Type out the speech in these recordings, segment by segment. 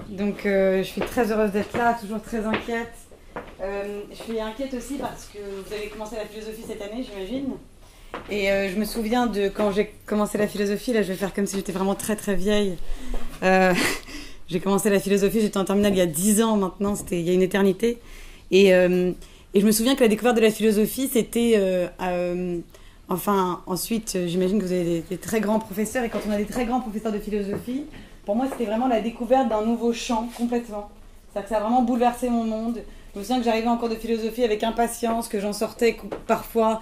Donc je suis très heureuse d'être là, toujours très inquiète. Je suis inquiète aussi parce que vous avez commencé la philosophie cette année, j'imagine. Et je me souviens de quand j'ai commencé la philosophie, là je vais faire comme si j'étais vraiment très très vieille. J'ai commencé la philosophie, j'étais en terminale il y a 10 ans maintenant, c'était il y a une éternité. Et je me souviens que la découverte de la philosophie, c'était... ensuite, j'imagine que vous avez des très grands professeurs, et quand on a des très grands professeurs de philosophie, pour moi, c'était vraiment la découverte d'un nouveau champ, complètement. C'est-à-dire que ça a vraiment bouleversé mon monde. Je me souviens que j'arrivais en cours de philosophie avec impatience, que j'en sortais parfois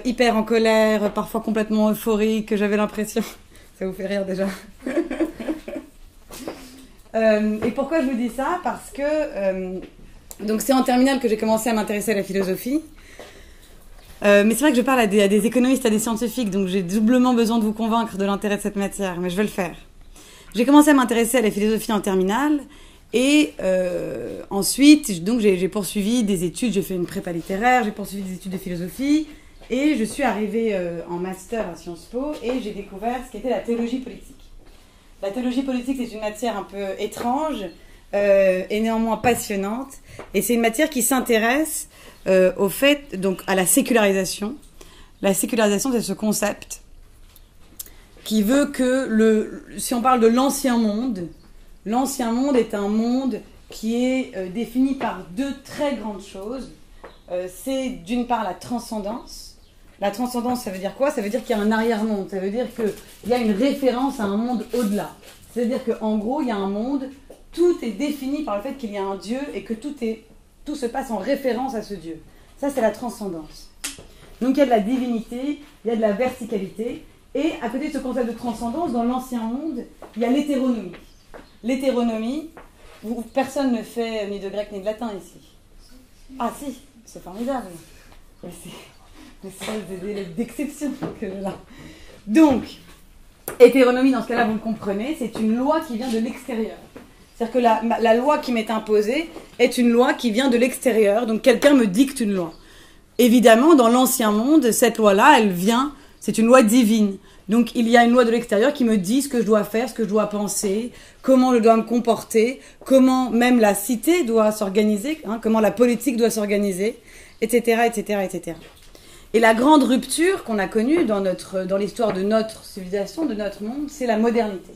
hyper en colère, parfois complètement euphorique, que j'avais l'impression... Ça vous fait rire déjà. Et pourquoi je vous dis ça? Parce que... donc c'est en terminale que j'ai commencé à m'intéresser à la philosophie. Mais c'est vrai que je parle à des économistes, à des scientifiques, donc j'ai doublement besoin de vous convaincre de l'intérêt de cette matière, mais je vais le faire. J'ai commencé à m'intéresser à la philosophie en terminale, et ensuite, donc j'ai poursuivi des études, j'ai fait une prépa littéraire, j'ai poursuivi des études de philosophie, et je suis arrivée en master à Sciences Po, et j'ai découvert ce qu'était la théologie politique. La théologie politique, c'est une matière un peu étrange, et néanmoins passionnante, et c'est une matière qui s'intéresse au fait, donc à la sécularisation. La sécularisation, c'est ce concept qui veut que, si on parle de l'ancien monde est un monde qui est défini par deux très grandes choses. C'est d'une part la transcendance. La transcendance, ça veut dire quoi? Ça veut dire qu'il y a un arrière-monde. Ça veut dire qu'il y a une référence à un monde au-delà. C'est-à-dire qu'en gros, il y a un monde, tout est défini par le fait qu'il y a un Dieu et que tout se passe en référence à ce Dieu. Ça, c'est la transcendance. Donc, il y a de la divinité, il y a de la verticalité. Et à côté de ce concept de transcendance, dans l'ancien monde, il y a l'hétéronomie. L'hétéronomie, personne ne fait ni de grec ni de latin ici. Ah si, c'est formidable. Mais c'est des élèves d'exception que là. Donc, hétéronomie, dans ce cas-là, vous le comprenez, c'est une loi qui vient de l'extérieur. C'est-à-dire que la loi qui m'est imposée est une loi qui vient de l'extérieur, donc quelqu'un me dicte une loi. Évidemment, dans l'ancien monde, cette loi-là, c'est une loi divine. Donc il y a une loi de l'extérieur qui me dit ce que je dois faire, ce que je dois penser, comment je dois me comporter, comment même la cité doit s'organiser, comment la politique doit s'organiser, etc., etc., etc. Et la grande rupture qu'on a connue dans l'histoire de notre civilisation, de notre monde, c'est la modernité.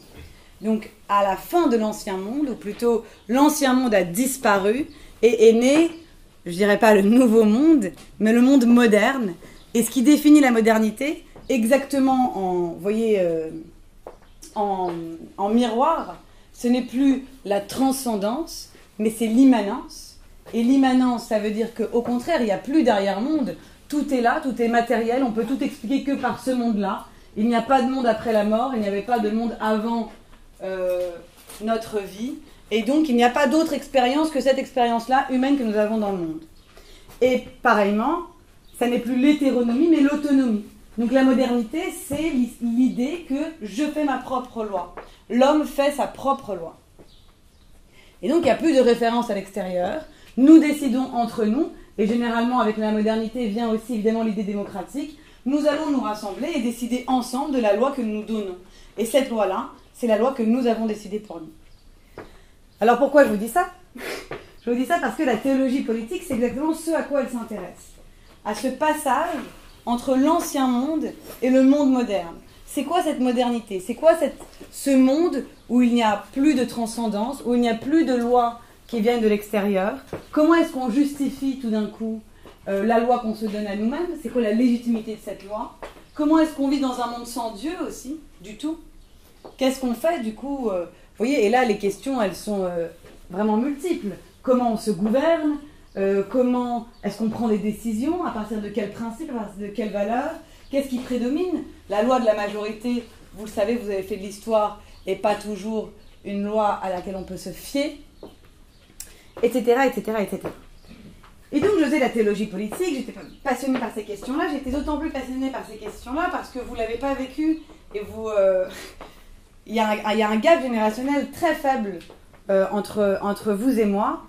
Donc, à la fin de l'ancien monde, ou plutôt l'ancien monde a disparu et est né, je dirais pas le nouveau monde, mais le monde moderne. Et ce qui définit la modernité, exactement en miroir, ce n'est plus la transcendance, mais c'est l'immanence. Et l'immanence, ça veut dire qu'au contraire, il n'y a plus d'arrière-monde. Tout est là, tout est matériel, on peut tout expliquer que par ce monde-là. Il n'y a pas de monde après la mort, il n'y avait pas de monde avant notre vie, et donc il n'y a pas d'autre expérience que cette expérience-là humaine que nous avons dans le monde. Et pareillement, ça n'est plus l'hétéronomie, mais l'autonomie. Donc la modernité, c'est l'idée que je fais ma propre loi. L'homme fait sa propre loi. Et donc il n'y a plus de référence à l'extérieur, nous décidons entre nous, et généralement avec la modernité vient aussi évidemment l'idée démocratique, nous allons nous rassembler et décider ensemble de la loi que nous nous donnons. Et cette loi-là, c'est la loi que nous avons décidée pour nous. Alors pourquoi je vous dis ça? Je vous dis ça parce que la théologie politique, c'est exactement ce à quoi elle s'intéresse. À ce passage entre l'ancien monde et le monde moderne. C'est quoi cette modernité? C'est quoi ce monde où il n'y a plus de transcendance, où il n'y a plus de lois qui viennent de l'extérieur? Comment est-ce qu'on justifie tout d'un coup la loi qu'on se donne à nous-mêmes? C'est quoi la légitimité de cette loi? Comment est-ce qu'on vit dans un monde sans Dieu aussi, du tout? Qu'est-ce qu'on fait du coup vous voyez, et là les questions elles sont vraiment multiples. Comment on se gouverne? Comment est-ce qu'on prend des décisions? À partir de quels principes? À partir de quelles valeurs? Qu'est-ce qui prédomine? La loi de la majorité, vous le savez, vous avez fait de l'histoire, n'est pas toujours une loi à laquelle on peut se fier, etc., etc., etc. Et donc je faisais la théologie politique, j'étais passionnée par ces questions-là, j'étais d'autant plus passionnée par ces questions-là parce que vous ne l'avez pas vécu et vous... Il y a un gap générationnel très faible entre vous et moi.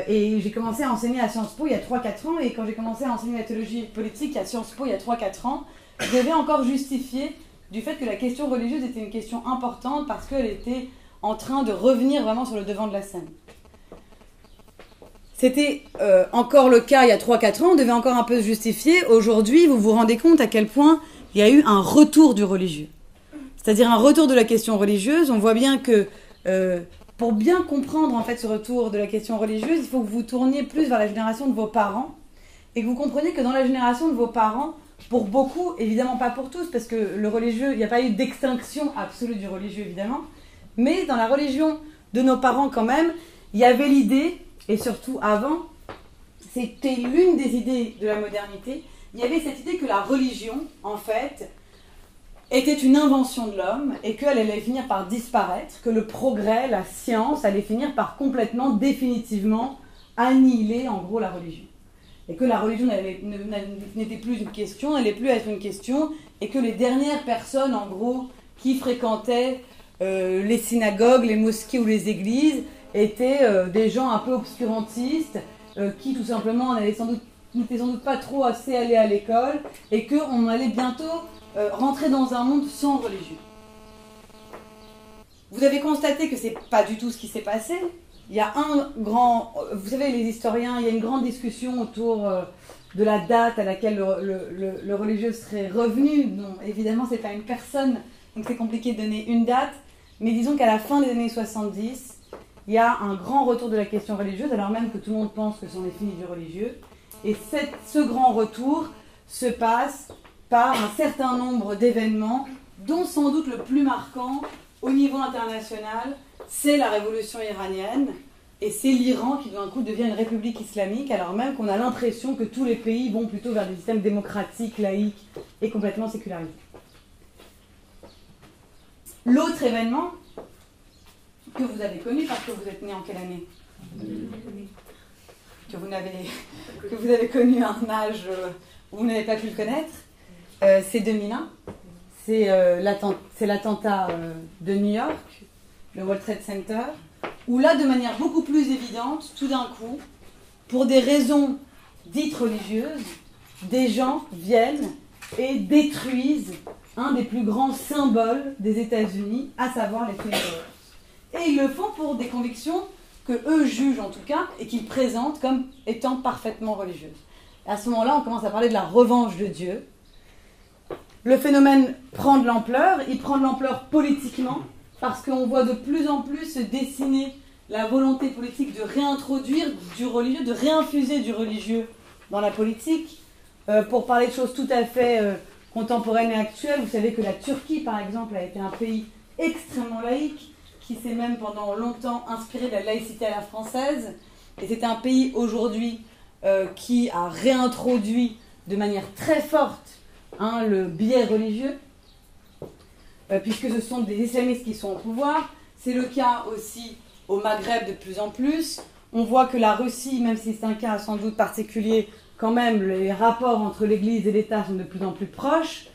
Et j'ai commencé à enseigner à Sciences Po il y a 3-4 ans. Et quand j'ai commencé à enseigner la théologie politique à Sciences Po il y a 3-4 ans, je devais encore justifier du fait que la question religieuse était une question importante parce qu'elle était en train de revenir vraiment sur le devant de la scène. C'était encore le cas il y a 3-4 ans, on devait encore un peu se justifier. Aujourd'hui, vous vous rendez compte à quel point il y a eu un retour du religieux. C'est-à-dire un retour de la question religieuse. On voit bien que pour bien comprendre en fait ce retour de la question religieuse, il faut que vous tourniez plus vers la génération de vos parents et que vous compreniez que dans la génération de vos parents, pour beaucoup, évidemment pas pour tous, parce que le religieux, il n'y a pas eu d'extinction absolue du religieux évidemment, mais dans la religion de nos parents quand même, il y avait l'idée, et surtout avant, c'était l'une des idées de la modernité, il y avait cette idée que la religion, en fait, était une invention de l'homme et qu'elle allait finir par disparaître, que le progrès, la science, allait finir par complètement, définitivement annihiler en gros la religion. Et que la religion n'était plus une question, n'allait plus être une question, et que les dernières personnes, en gros, qui fréquentaient les synagogues, les mosquées ou les églises, étaient des gens un peu obscurantistes, qui tout simplement n'étaient sans doute pas trop assez allés à l'école, et qu'on allait bientôt rentrer dans un monde sans religion. Vous avez constaté que c'est pas du tout ce qui s'est passé. Il y a vous savez les historiens, il y a une grande discussion autour de la date à laquelle le religieux serait revenu. Non, évidemment c'est pas une personne, donc c'est compliqué de donner une date, mais disons qu'à la fin des années 70, il y a un grand retour de la question religieuse, alors même que tout le monde pense que c'en est fini du religieux, et ce grand retour se passe par un certain nombre d'événements, dont sans doute le plus marquant au niveau international, c'est la révolution iranienne, et c'est l'Iran qui d'un coup devient une république islamique, alors même qu'on a l'impression que tous les pays vont plutôt vers des systèmes démocratiques, laïques et complètement sécularisés. L'autre événement que vous avez connu, parce que vous êtes né en quelle année ? Que vous avez connu un âge où vous n'avez pas pu le connaître, c'est 2001, c'est l'attentat de New York, le World Trade Center, où là, de manière beaucoup plus évidente, tout d'un coup, pour des raisons dites religieuses, des gens viennent et détruisent un des plus grands symboles des États-Unis, à savoir les Twin Towers. Et ils le font pour des convictions que eux jugent en tout cas, et qu'ils présentent comme étant parfaitement religieuses. Et à ce moment-là, on commence à parler de la revanche de Dieu. Le phénomène prend de l'ampleur, il prend de l'ampleur politiquement, parce qu'on voit de plus en plus se dessiner la volonté politique de réintroduire du religieux, de réinfuser du religieux dans la politique. Pour parler de choses tout à fait contemporaines et actuelles, vous savez que la Turquie, par exemple, a été un pays extrêmement laïque, qui s'est même pendant longtemps inspiré de la laïcité à la française. Et c'est un pays aujourd'hui qui a réintroduit de manière très forte le biais religieux, puisque ce sont des islamistes qui sont au pouvoir. C'est le cas aussi au Maghreb de plus en plus. On voit que la Russie, même si c'est un cas sans doute particulier, quand même, les rapports entre l'Église et l'État sont de plus en plus proches.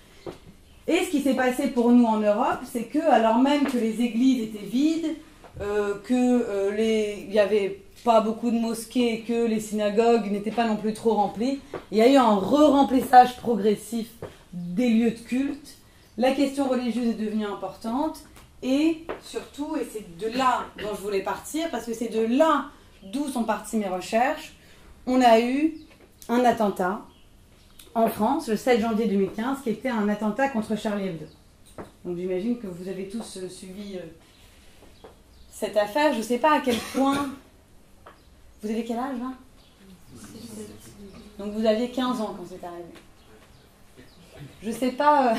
Et ce qui s'est passé pour nous en Europe, c'est que, alors même que les églises étaient vides, il n'y avait pas beaucoup de mosquées et que les synagogues n'étaient pas non plus trop remplies, il y a eu un re-remplissage progressif des lieux de culte. La question religieuse est devenue importante et surtout, et c'est de là dont je voulais partir, parce que c'est de là d'où sont parties mes recherches, on a eu un attentat en France, le 7 janvier 2015, qui était un attentat contre Charlie Hebdo. Donc j'imagine que vous avez tous suivi cette affaire. Je ne sais pas à quel point... Vous avez quel âge, là ? Donc vous aviez 15 ans quand c'est arrivé. Je ne sais pas...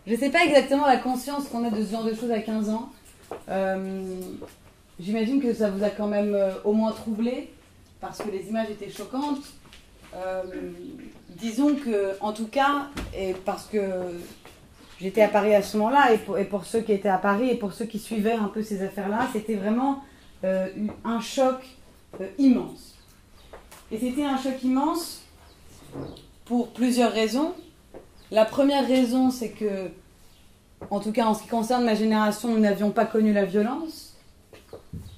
Je ne sais pas exactement la conscience qu'on a de ce genre de choses à 15 ans. J'imagine que ça vous a quand même au moins troublé, parce que les images étaient choquantes. Disons que, en tout cas, et parce que j'étais à Paris à ce moment-là, et pour ceux qui étaient à Paris et pour ceux qui suivaient un peu ces affaires-là, c'était vraiment un choc immense. Et c'était un choc immense pour plusieurs raisons. La première raison, c'est que, en tout cas en ce qui concerne ma génération, nous n'avions pas connu la violence.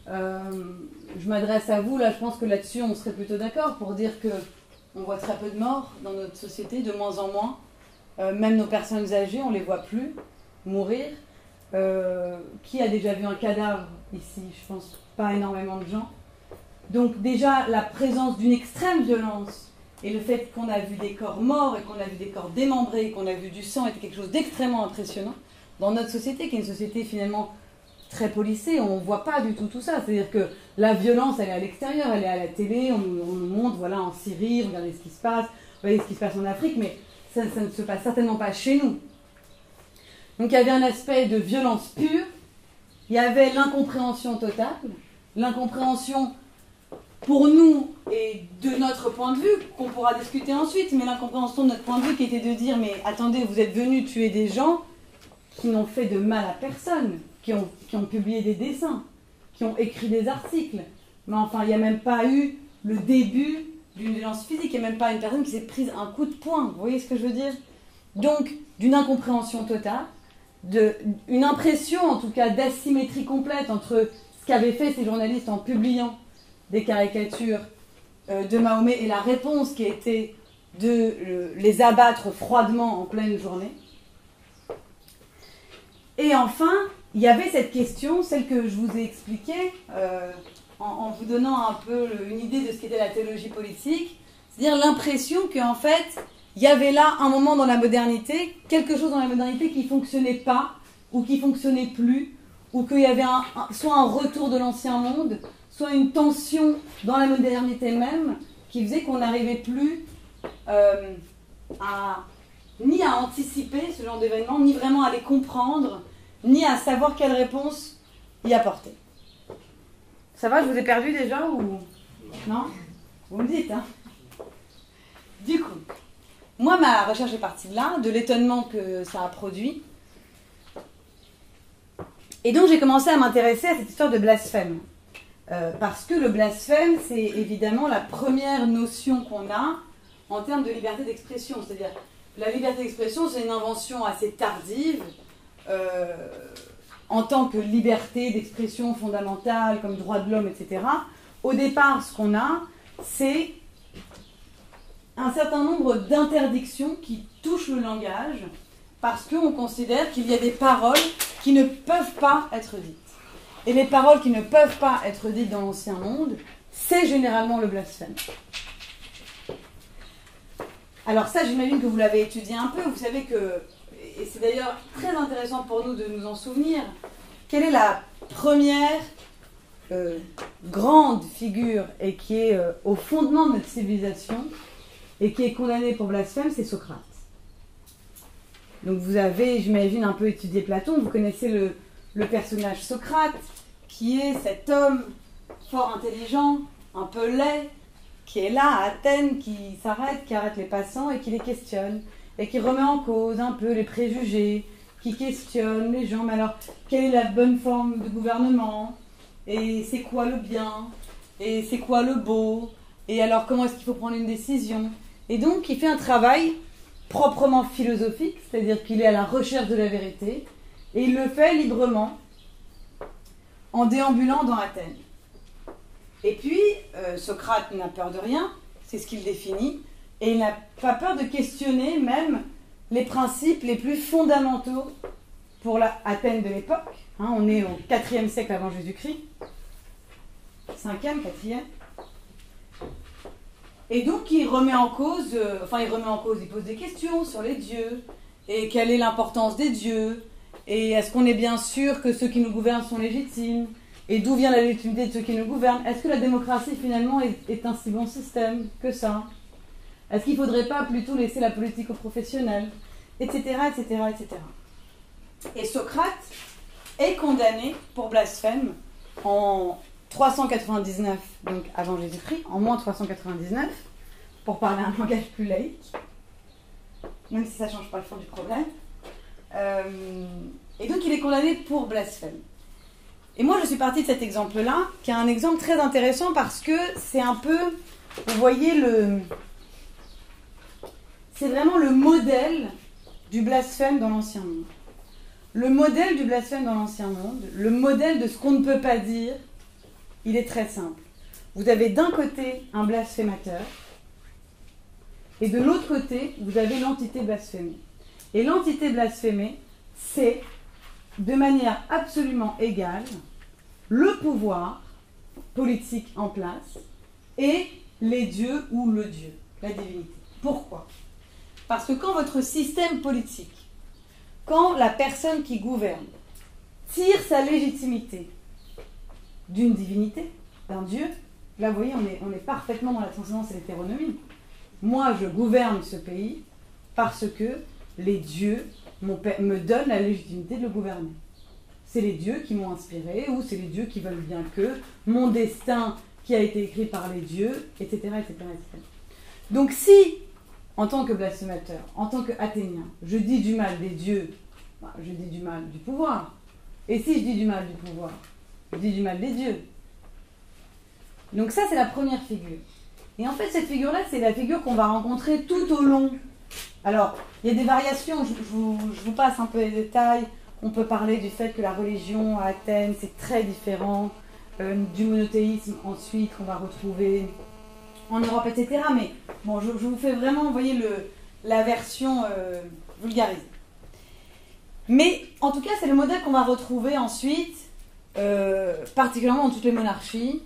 Je m'adresse à vous, là je pense que là-dessus on serait plutôt d'accord pour dire qu'on voit très peu de morts dans notre société, de moins en moins. Même nos personnes âgées, on ne les voit plus mourir. Qui a déjà vu un cadavre ici? Je pense pas énormément de gens. Donc déjà, la présence d'une extrême violence et le fait qu'on a vu des corps morts et qu'on a vu des corps démembrés, qu'on a vu du sang était quelque chose d'extrêmement impressionnant dans notre société, qui est une société finalement très policée. On ne voit pas du tout ça. C'est-à-dire que la violence, elle est à l'extérieur, elle est à la télé, on nous montre, voilà, en Syrie, regardez ce qui se passe, regardez ce qui se passe en Afrique, mais ça ne se passe certainement pas chez nous. Donc il y avait un aspect de violence pure, il y avait l'incompréhension totale, l'incompréhension pour nous et de notre point de vue, qu'on pourra discuter ensuite, mais l'incompréhension de notre point de vue qui était de dire, mais attendez, vous êtes venus tuer des gens qui n'ont fait de mal à personne, qui ont publié des dessins, qui ont écrit des articles, mais enfin il n'y a même pas eu le début d'une violence physique, il n'y a même pas une personne qui s'est prise un coup de poing, vous voyez ce que je veux dire? Donc d'une incompréhension totale, une impression en tout cas d'asymétrie complète entre ce qu'avaient fait ces journalistes en publiant des caricatures de Mahomet et la réponse qui a été de les abattre froidement en pleine journée. Et enfin, il y avait cette question, celle que je vous ai expliquée en vous donnant un peu une idée de ce qu'était la théologie politique, c'est-à-dire l'impression qu'en fait, il y avait là un moment dans la modernité, quelque chose dans la modernité qui ne fonctionnait pas, ou qui ne fonctionnait plus, ou qu'il y avait soit un retour de l'ancien monde, soit une tension dans la modernité même, qui faisait qu'on n'arrivait plus ni à anticiper ce genre d'événements, ni vraiment à les comprendre, ni à savoir quelle réponse y apporter. Ça va, je vous ai perdu déjà ou non? Vous me dites, hein? Du coup, moi, ma recherche est partie de là, de l'étonnement que ça a produit. Et donc, j'ai commencé à m'intéresser à cette histoire de blasphème. Parce que le blasphème, c'est évidemment la première notion qu'on a en termes de liberté d'expression. C'est-à-dire, la liberté d'expression, c'est une invention assez tardive en tant que liberté d'expression fondamentale, comme droit de l'homme, etc. Au départ, ce qu'on a, c'est un certain nombre d'interdictions qui touchent le langage parce qu'on considère qu'il y a des paroles qui ne peuvent pas être dites. Et les paroles qui ne peuvent pas être dites dans l'ancien monde, c'est généralement le blasphème. Alors ça, j'imagine que vous l'avez étudié un peu. Vous savez que, et c'est d'ailleurs très intéressant pour nous de nous en souvenir, quelle est la première grande figure et qui est au fondement de notre civilisation et qui est condamnée pour blasphème, c'est Socrate. Donc vous avez, j'imagine, un peu étudié Platon, vous connaissez le personnage Socrate, qui est cet homme fort intelligent, un peu laid, qui est là à Athènes, qui s'arrête, qui arrête les passants et qui les questionne, et qui remet en cause un peu les préjugés, qui questionne les gens, mais alors, quelle est la bonne forme de gouvernement? Et c'est quoi le bien? Et c'est quoi le beau? Et alors, comment est-ce qu'il faut prendre une décision? Et donc, il fait un travail proprement philosophique, c'est-à-dire qu'il est à la recherche de la vérité, et il le fait librement, en déambulant dans Athènes. Et puis, Socrate n'a peur de rien, c'est ce qu'il définit, et il n'a pas peur de questionner même les principes les plus fondamentaux pour la Athènes de l'époque. Hein, on est au IVe siècle avant Jésus-Christ, 5e, 4e. Et donc il remet en cause, il pose des questions sur les dieux, et quelle est l'importance des dieux, et est-ce qu'on est bien sûr que ceux qui nous gouvernent sont légitimes, et d'où vient la légitimité de ceux qui nous gouvernent? Est-ce que la démocratie finalement est un si bon système que ça? Est-ce qu'il ne faudrait pas plutôt laisser la politique aux professionnels, etc., etc., etc. Et Socrate est condamné pour blasphème en 399, donc avant Jésus-Christ, en moins 399, pour parler un langage plus laïque, même si ça ne change pas le fond du problème. Et donc il est condamné pour blasphème. Et moi je suis partie de cet exemple-là, qui est un exemple très intéressant parce que c'est un peu, vous voyez, c'est vraiment le modèle du blasphème dans l'Ancien Monde. Le modèle du blasphème dans l'Ancien Monde, le modèle de ce qu'on ne peut pas dire, il est très simple. Vous avez d'un côté un blasphémateur, et de l'autre côté, vous avez l'entité blasphémée. Et l'entité blasphémée, c'est de manière absolument égale le pouvoir politique en place et les dieux ou le Dieu, la divinité. Pourquoi? Parce que quand votre système politique, quand la personne qui gouverne tire sa légitimité d'une divinité, d'un Dieu, là vous voyez, on est parfaitement dans la transcendance et l'hétéronomie. Moi, je gouverne ce pays parce que les dieux me donnent la légitimité de le gouverner. C'est les dieux qui m'ont inspiré, ou c'est les dieux qui veulent bien que, mon destin qui a été écrit par les dieux, etc., etc., etc. Donc si, en tant que blasphémateur, en tant qu'athénien, je dis du mal des dieux, je dis du mal du pouvoir. Et si je dis du mal du pouvoir, je dis du mal des dieux. Donc ça, c'est la première figure. Et en fait, cette figure-là, c'est la figure qu'on va rencontrer tout au long. Alors, il y a des variations, je vous passe un peu les détails. On peut parler du fait que la religion à Athènes, c'est très différent du monothéisme ensuite qu'on va retrouver en Europe, etc. Mais bon, je vous fais vraiment, vous voyez, la version vulgarisée. Mais en tout cas, c'est le modèle qu'on va retrouver ensuite, particulièrement dans toutes les monarchies.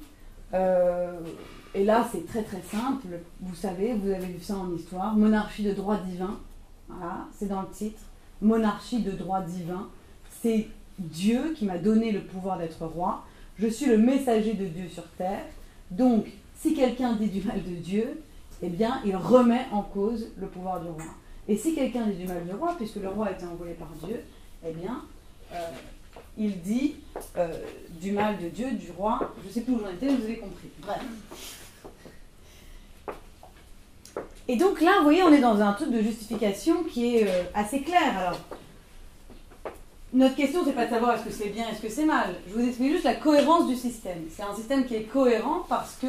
Et là, c'est très très simple. Vous savez, vous avez vu ça en histoire. Monarchie de droit divin. Voilà, c'est dans le titre. Monarchie de droit divin. C'est Dieu qui m'a donné le pouvoir d'être roi. Je suis le messager de Dieu sur terre. Donc, si quelqu'un dit du mal de Dieu, eh bien, il remet en cause le pouvoir du roi. Et si quelqu'un dit du mal du roi, puisque le roi a été envoyé par Dieu, eh bien, il dit du mal de Dieu, du roi. Je ne sais plus où j'en étais, vous avez compris. Bref. Et donc là, vous voyez, on est dans un truc de justification qui est assez clair. Alors, notre question, c'est pas de savoir est-ce que c'est bien, est-ce que c'est mal. Je vous explique juste la cohérence du système. C'est un système qui est cohérent parce que,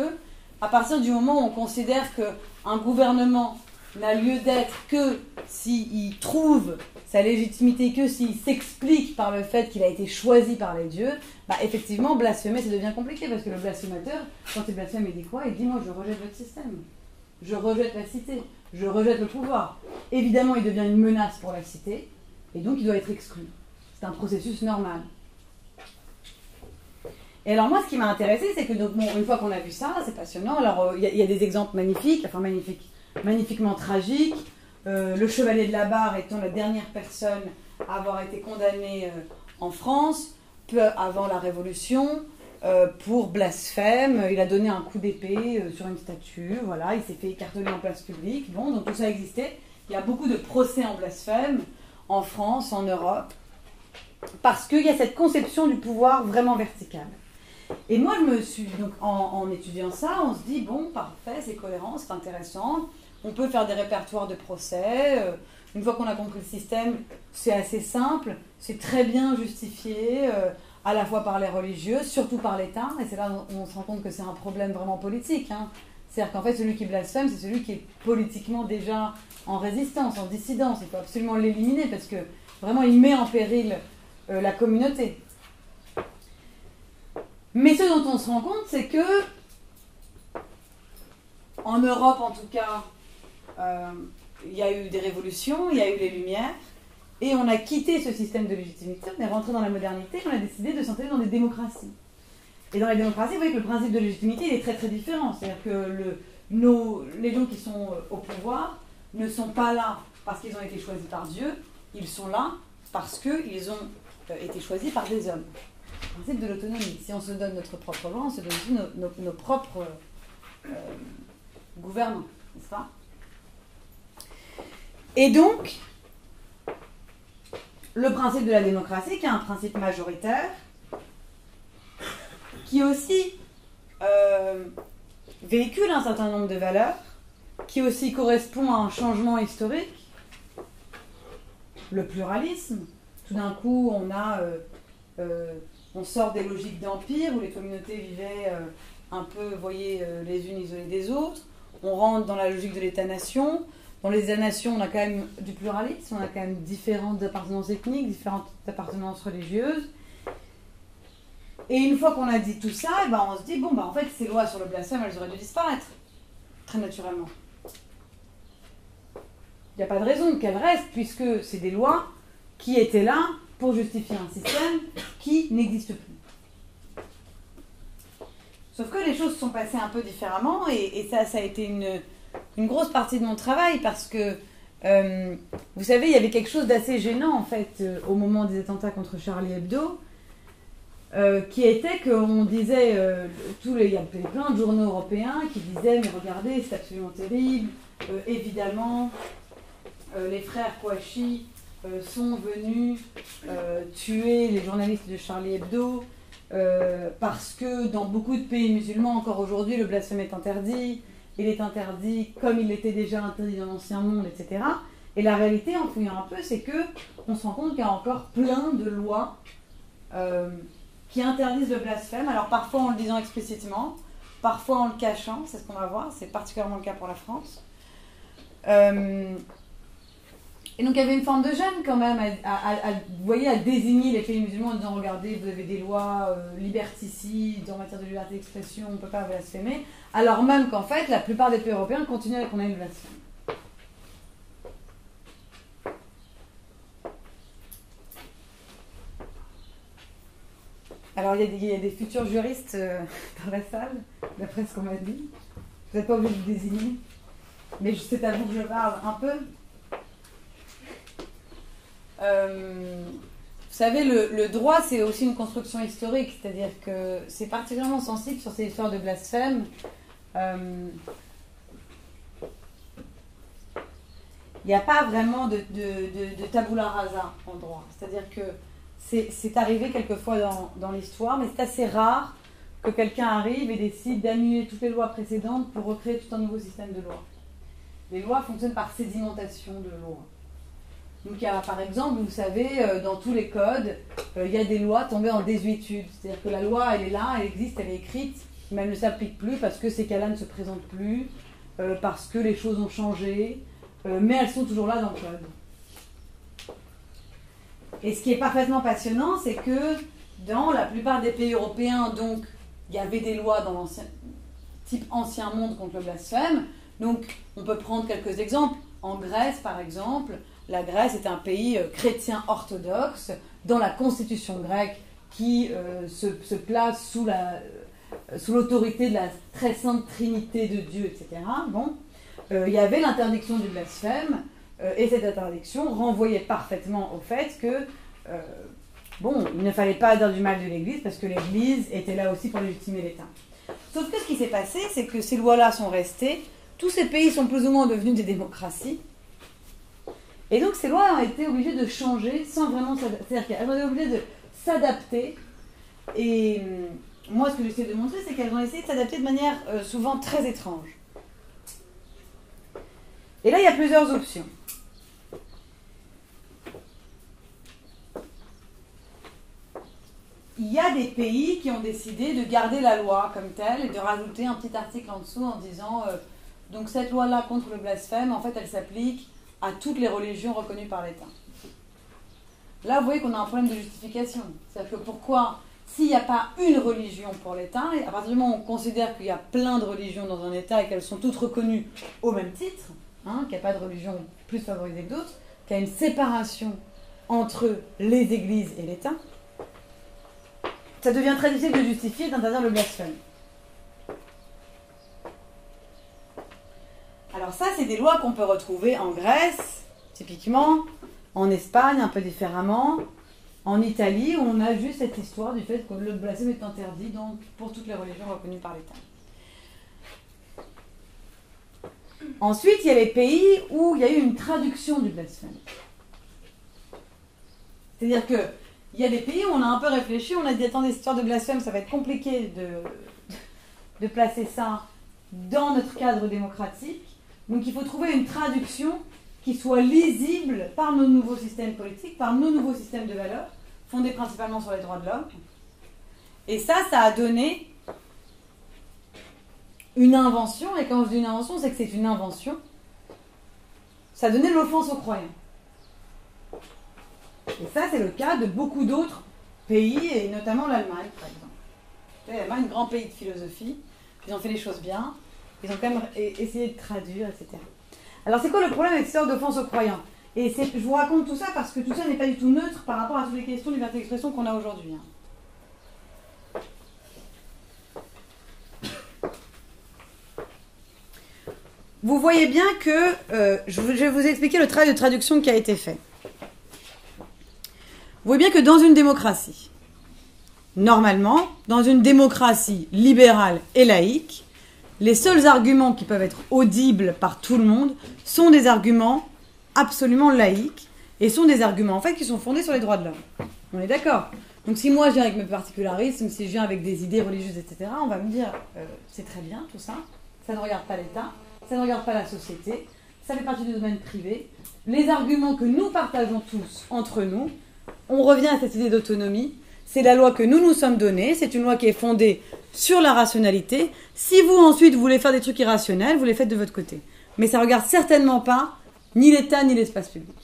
à partir du moment où on considère qu'un gouvernement n'a lieu d'être que s'il trouve sa légitimité, que s'il s'explique par le fait qu'il a été choisi par les dieux, bah effectivement, blasphémer, ça devient compliqué parce que le blasphémateur, quand il blasphème, il dit quoi? Il dit, moi, je rejette votre système. Je rejette la cité. Je rejette le pouvoir. Évidemment, il devient une menace pour la cité et donc il doit être exclu. C'est un processus normal. Et alors moi, ce qui m'a intéressé, c'est que donc, bon, une fois qu'on a vu ça, c'est passionnant. Alors il y a des exemples magnifiques, enfin magnifiquement tragiques. Le chevalier de la Barre étant la dernière personne à avoir été condamnée en France, peu avant la Révolution, pour blasphème. Il a donné un coup d'épée sur une statue, voilà, il s'est fait écarteler en place publique. Bon, donc tout ça existait. Il y a beaucoup de procès en blasphème en France, en Europe, parce qu'il y a cette conception du pouvoir vraiment verticale. Et moi, je me suis, donc, en étudiant ça, on se dit, bon, parfait, c'est cohérent, c'est intéressant, on peut faire des répertoires de procès, une fois qu'on a compris le système, c'est assez simple, c'est très bien justifié, à la fois par les religieux, surtout par l'État, et c'est là où on se rend compte que c'est un problème vraiment politique, hein. C'est-à-dire qu'en fait, celui qui blasphème, c'est celui qui est politiquement déjà en résistance, en dissidence, il faut absolument l'éliminer, parce que vraiment, il met en péril la communauté. Mais ce dont on se rend compte, c'est que, en Europe en tout cas, il y a eu des révolutions, il y a eu les Lumières, et on a quitté ce système de légitimité, on est rentré dans la modernité, on a décidé de s'installer dans des démocraties. Et dans les démocraties, vous voyez que le principe de légitimité il est très très différent. C'est-à-dire que les gens qui sont au pouvoir ne sont pas là parce qu'ils ont été choisis par Dieu, ils sont là parce qu'ils ont été choisis par des hommes. Le principe de l'autonomie. Si on se donne notre propre loi, on se donne aussi nos propres gouvernants, n'est-ce pas? Et donc, le principe de la démocratie, qui est un principe majoritaire, qui aussi véhicule un certain nombre de valeurs, qui aussi correspond à un changement historique, le pluralisme. Tout d'un coup, on sort des logiques d'empire où les communautés vivaient un peu, vous voyez, les unes isolées des autres. On rentre dans la logique de l'État-nation. Dans les États-nations, on a quand même du pluralisme, on a quand même différentes appartenances ethniques, différentes appartenances religieuses. Et une fois qu'on a dit tout ça, eh ben on se dit, bon, en fait, ces lois sur le blasphème, elles auraient dû disparaître, très naturellement. Il n'y a pas de raison qu'elles restent, puisque c'est des lois qui étaient là pour justifier un système qui n'existe plus. Sauf que les choses se sont passées un peu différemment et ça a été une grosse partie de mon travail parce que, vous savez, il y avait quelque chose d'assez gênant en fait au moment des attentats contre Charlie Hebdo, qui était qu'on disait, il y avait plein de journaux européens qui disaient mais regardez c'est absolument terrible, évidemment les frères Kouachi sont venus tuer les journalistes de Charlie Hebdo parce que dans beaucoup de pays musulmans encore aujourd'hui le blasphème est interdit. Il est interdit comme il l'était déjà interdit dans l'Ancien Monde, etc. Et la réalité, en fouillant un peu, c'est qu'on se rend compte qu'il y a encore plein de lois qui interdisent le blasphème. Alors parfois en le disant explicitement, parfois en le cachant, c'est ce qu'on va voir, c'est particulièrement le cas pour la France. Et donc il y avait une forme de gêne quand même vous voyez, à désigner les pays musulmans en disant regardez, vous avez des lois liberticides en matière de liberté d'expression, on ne peut pas blasphémer, alors même qu'en fait la plupart des pays européens continuent à condamner le blasphème. Alors il y a des futurs juristes dans la salle, d'après ce qu'on m'a dit. Vous n'êtes pas obligé de vous désigner, mais c'est à vous que je parle un peu. Vous savez, le droit, c'est aussi une construction historique, c'est-à-dire que c'est particulièrement sensible sur ces histoires de blasphème. Il n'y a pas vraiment de tabula rasa en droit. C'est-à-dire que c'est arrivé quelquefois dans l'histoire, mais c'est assez rare que quelqu'un arrive et décide d'annuler toutes les lois précédentes pour recréer tout un nouveau système de loi. Les lois fonctionnent par sédimentation de lois. Donc il y a par exemple, vous savez, dans tous les codes, il y a des lois tombées en désuétude. C'est-à-dire que la loi, elle est là, elle existe, elle est écrite, mais elle ne s'applique plus parce que ces cas-là ne se présentent plus, parce que les choses ont changé, mais elles sont toujours là dans le code. Et ce qui est parfaitement passionnant, c'est que dans la plupart des pays européens, donc, il y avait des lois dans type ancien monde contre le blasphème. Donc on peut prendre quelques exemples. En Grèce, par exemple, la Grèce est un pays chrétien orthodoxe, dans la constitution grecque qui se place sous l'autorité de la très sainte Trinité de Dieu, etc. Bon, il y avait l'interdiction du blasphème, et cette interdiction renvoyait parfaitement au fait que, il ne fallait pas dire du mal de l'Église, parce que l'Église était là aussi pour légitimer l'État. Sauf que ce qui s'est passé, c'est que ces lois-là sont restées, tous ces pays sont plus ou moins devenus des démocraties, et donc ces lois ont été obligées de changer sans vraiment s'adapter. C'est-à-dire qu'elles ont été obligées de s'adapter. Et moi, ce que j'essaie de montrer, c'est qu'elles ont essayé de s'adapter de manière souvent très étrange. Et là, il y a plusieurs options. Il y a des pays qui ont décidé de garder la loi comme telle et de rajouter un petit article en dessous en disant donc cette loi-là contre le blasphème, en fait, elle s'applique à toutes les religions reconnues par l'État. Là, vous voyez qu'on a un problème de justification. C'est-à-dire que pourquoi, s'il n'y a pas une religion pour l'État, et à partir du moment où on considère qu'il y a plein de religions dans un État et qu'elles sont toutes reconnues au même titre, qu'il n'y a pas de religion plus favorisée que d'autres, qu'il y a une séparation entre les églises et l'État, ça devient très difficile de justifier d'interdire le blasphème. Alors ça, c'est des lois qu'on peut retrouver en Grèce, typiquement, en Espagne, un peu différemment, en Italie, où on a juste cette histoire du fait que le blasphème est interdit donc, pour toutes les religions reconnues par l'État. Ensuite, il y a les pays où il y a eu une traduction du blasphème. C'est-à-dire qu'il y a des pays où on a un peu réfléchi, on a dit, attendez, cette histoire de blasphème, ça va être compliqué de placer ça dans notre cadre démocratique. Donc il faut trouver une traduction qui soit lisible par nos nouveaux systèmes politiques, par nos nouveaux systèmes de valeurs, fondés principalement sur les droits de l'homme. Et ça a donné une invention, et quand je dis une invention, c'est que c'est une invention. Ça a donné l'offense aux croyants. Et ça, c'est le cas de beaucoup d'autres pays, et notamment l'Allemagne, par exemple. L'Allemagne, grand pays de philosophie, ils ont fait les choses bien, ils ont quand même essayé de traduire, etc. Alors, c'est quoi le problème avec cette histoire d'offense aux croyants ? Et je vous raconte tout ça parce que tout ça n'est pas du tout neutre par rapport à toutes les questions de liberté d'expression qu'on a aujourd'hui. Vous voyez bien que je vais vous expliquer le travail de traduction qui a été fait. Vous voyez bien que dans une démocratie, normalement, dans une démocratie libérale et laïque, les seuls arguments qui peuvent être audibles par tout le monde sont des arguments absolument laïques et sont des arguments en fait qui sont fondés sur les droits de l'homme. On est d'accord? Donc si moi je viens avec mes particularismes, si je viens avec des idées religieuses, etc., on va me dire c'est très bien tout ça, ça ne regarde pas l'État, ça ne regarde pas la société, ça fait partie du domaine privé. Les arguments que nous partageons tous entre nous, on revient à cette idée d'autonomie. C'est la loi que nous nous sommes donnée, c'est une loi qui est fondée sur la rationalité. Si vous ensuite vous voulez faire des trucs irrationnels, vous les faites de votre côté. Mais ça ne regarde certainement pas ni l'État ni l'espace public.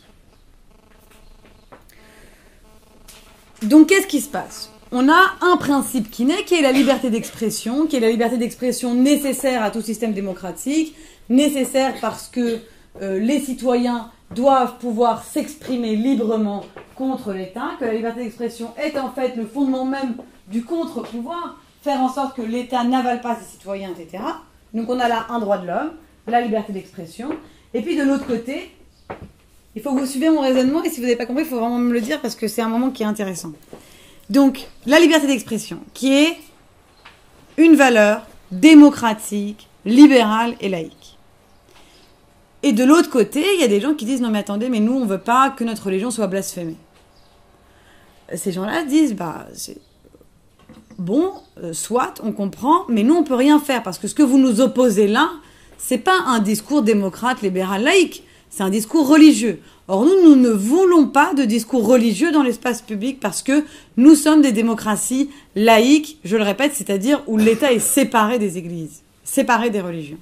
Donc qu'est-ce qui se passe? On a un principe qui naît, qui est la liberté d'expression, qui est la liberté d'expression nécessaire à tout système démocratique, nécessaire parce que les citoyens doivent pouvoir s'exprimer librement contre l'État, que la liberté d'expression est en fait le fondement même du contre-pouvoir, faire en sorte que l'État n'avale pas ses citoyens, etc. Donc on a là un droit de l'homme, la liberté d'expression, et puis de l'autre côté, il faut que vous suiviez mon raisonnement, et si vous n'avez pas compris, il faut vraiment me le dire, parce que c'est un moment qui est intéressant. Donc, la liberté d'expression, qui est une valeur démocratique, libérale et laïque. Et de l'autre côté, il y a des gens qui disent « Non mais attendez, mais nous on ne veut pas que notre religion soit blasphémée. » Ces gens-là disent « Bah, c'est bon, soit, on comprend, mais nous on ne peut rien faire, parce que ce que vous nous opposez là, c'est pas un discours démocrate, libéral, laïque, c'est un discours religieux. Or nous ne voulons pas de discours religieux dans l'espace public parce que nous sommes des démocraties laïques, je le répète, c'est-à-dire où l'État est séparé des églises, séparé des religions. »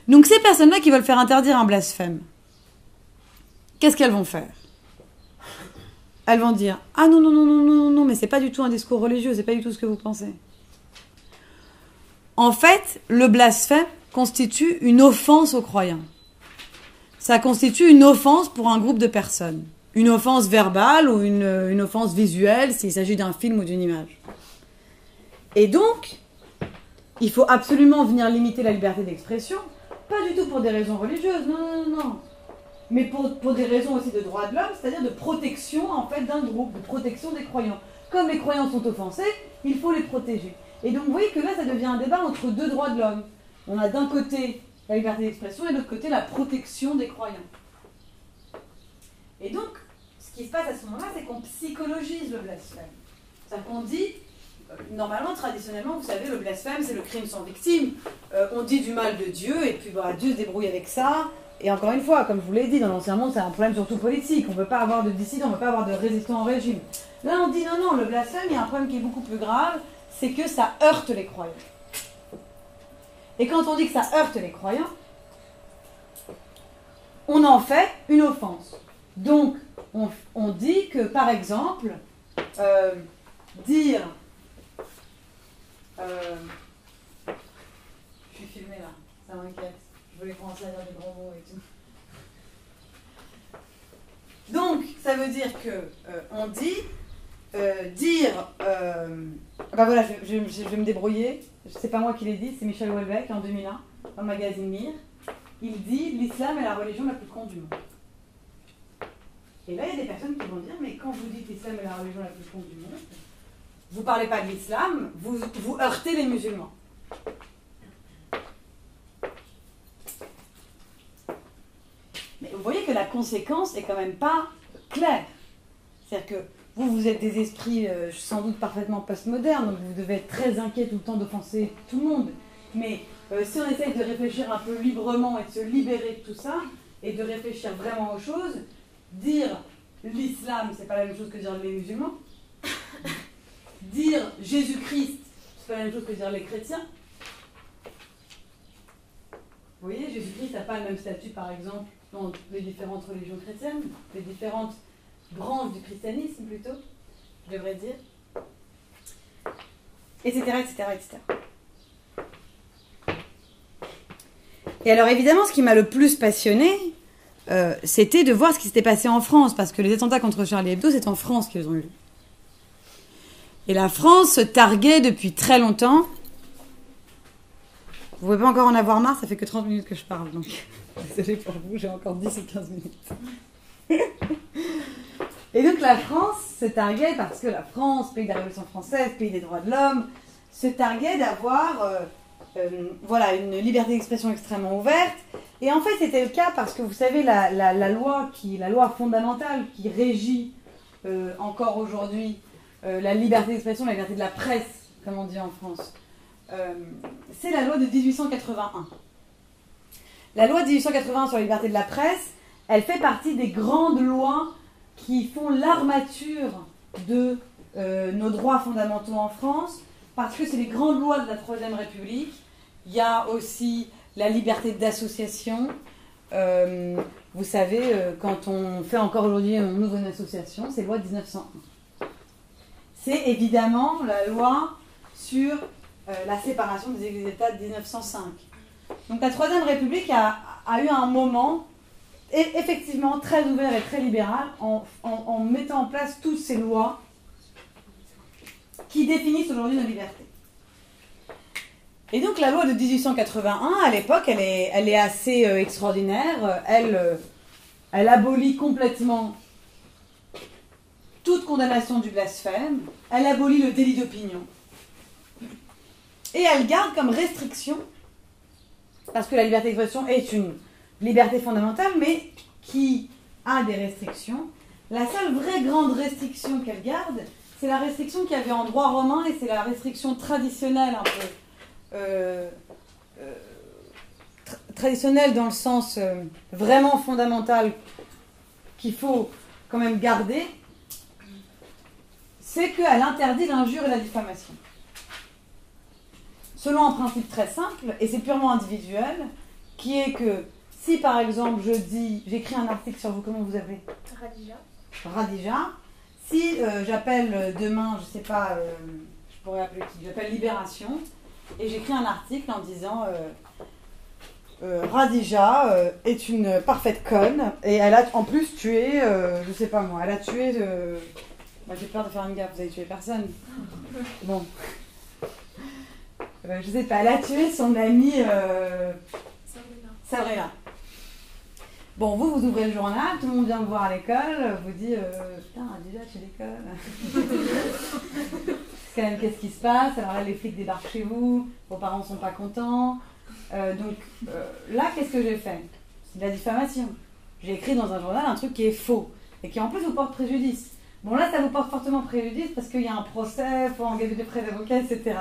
Donc ces personnes-là qui veulent faire interdire un blasphème, qu'est-ce qu'elles vont faire? Elles vont dire « Ah non, non, non, non, non, non, mais c'est pas du tout un discours religieux, c'est pas du tout ce que vous pensez. » En fait, le blasphème constitue une offense aux croyants. Ça constitue une offense pour un groupe de personnes. Une offense verbale ou une offense visuelle s'il s'agit d'un film ou d'une image. Et donc, il faut absolument venir limiter la liberté d'expression, pas du tout pour des raisons religieuses, non, non, non, mais pour des raisons aussi de droits de l'homme, c'est-à-dire de protection en fait d'un groupe, de protection des croyants. Comme les croyants sont offensés, il faut les protéger. Et donc vous voyez que là, ça devient un débat entre deux droits de l'homme. On a d'un côté la liberté d'expression et de l'autre côté la protection des croyants. Et donc, ce qui se passe à ce moment-là, c'est qu'on psychologise le blasphème. C'est-à-dire qu'on dit, normalement, traditionnellement, vous savez, le blasphème, c'est le crime sans victime. On dit du mal de Dieu, et puis bah, Dieu se débrouille avec ça. Et encore une fois, comme je vous l'ai dit, dans l'Ancien Monde, c'est un problème surtout politique. On ne peut pas avoir de dissidents, on ne peut pas avoir de résistants au régime. Là, on dit non, non, le blasphème, il y a un problème qui est beaucoup plus grave, c'est que ça heurte les croyants. Et quand on dit que ça heurte les croyants, on en fait une offense. Donc, on dit que, par exemple, dire... je suis filmée là, ça m'inquiète. Je voulais commencer à dire des grands mots et tout. Donc, ça veut dire que on dit dire... ben voilà, je vais me débrouiller. C'est pas moi qui l'ai dit, c'est Michel Houellebecq en 2001, dans le magazine Mir. Il dit « L'islam est la religion la plus con du monde ». Et là, il y a des personnes qui vont dire « Mais quand vous dites l'islam est la religion la plus con du monde, vous ne parlez pas de l'islam, vous heurtez les musulmans. » Mais vous voyez que la conséquence est quand même pas claire. C'est-à-dire que vous êtes des esprits sans doute parfaitement postmodernes, donc vous devez être très inquiets tout le temps d'offenser tout le monde. Mais si on essaye de réfléchir un peu librement et de se libérer de tout ça, et de réfléchir vraiment aux choses, dire l'islam, c'est pas la même chose que dire les musulmans. Dire Jésus-Christ, c'est pas la même chose que dire les chrétiens. Vous voyez, Jésus-Christ n'a pas le même statut, par exemple, dans les différentes religions chrétiennes, les différentes branches du christianisme, plutôt, je devrais dire, etc., etc., etc. Et alors, évidemment, ce qui m'a le plus passionné, c'était de voir ce qui s'était passé en France, parce que les attentats contre Charlie Hebdo, c'est en France qu'ils ont eu lieu. Et la France se targuait depuis très longtemps. Vous ne pouvez pas encore en avoir marre, ça fait que 30 minutes que je parle, donc désolée pour vous, j'ai encore 10 ou 15 minutes. Et donc la France se targuait, parce que la France, pays de la Révolution française, pays des droits de l'homme, se targuait d'avoir voilà, une liberté d'expression extrêmement ouverte. Et en fait, c'était le cas parce que vous savez, la loi fondamentale qui régit encore aujourd'hui la liberté d'expression, la liberté de la presse, comme on dit en France, c'est la loi de 1881. La loi de 1881 sur la liberté de la presse, elle fait partie des grandes lois qui font l'armature de nos droits fondamentaux en France, parce que c'est les grandes lois de la Troisième République. Il y a aussi la liberté d'association. Vous savez, quand on fait encore aujourd'hui, on ouvre une association, c'est loi de 1901. C'est évidemment la loi sur la séparation des Églises et États de 1905. Donc la Troisième République a eu un moment effectivement très ouvert et très libéral en mettant en place toutes ces lois qui définissent aujourd'hui nos libertés. Et donc la loi de 1881, à l'époque, elle est assez extraordinaire. Elle abolit complètement toute condamnation du blasphème. Elle abolit le délit d'opinion. Et elle garde comme restriction, parce que la liberté d'expression est une liberté fondamentale, mais qui a des restrictions. La seule vraie grande restriction qu'elle garde, c'est la restriction qu'il y avait en droit romain, et c'est la restriction traditionnelle un peu. Traditionnelle dans le sens vraiment fondamental qu'il faut quand même garder, c'est qu'elle interdit l'injure et la diffamation. Selon un principe très simple, et c'est purement individuel, qui est que si par exemple j'écris un article sur vous, comment vous appelez ? Radija. Si j'appelle demain, je sais pas, je pourrais appeler qui ? J'appelle Libération, et j'écris un article en disant Radija est une parfaite conne, et elle a en plus tué, je sais pas moi, elle a tué, moi j'ai peur de faire une gaffe, vous avez tué personne. Bon. Je sais pas, elle a tué son amie Sabrina. Bon, vous ouvrez le journal, tout le monde vient me voir à l'école, vous dit putain, déjà chez l'école. Quand même, qu'est-ce qui se passe? Alors là, les flics débarquent chez vous, vos parents sont pas contents. Là, qu'est-ce que j'ai fait? C'est de la diffamation. J'ai écrit dans un journal un truc qui est faux et qui en plus vous porte préjudice. Bon, là, ça vous porte fortement préjudice parce qu'il y a un procès, il faut engager des frais d'avocat, etc.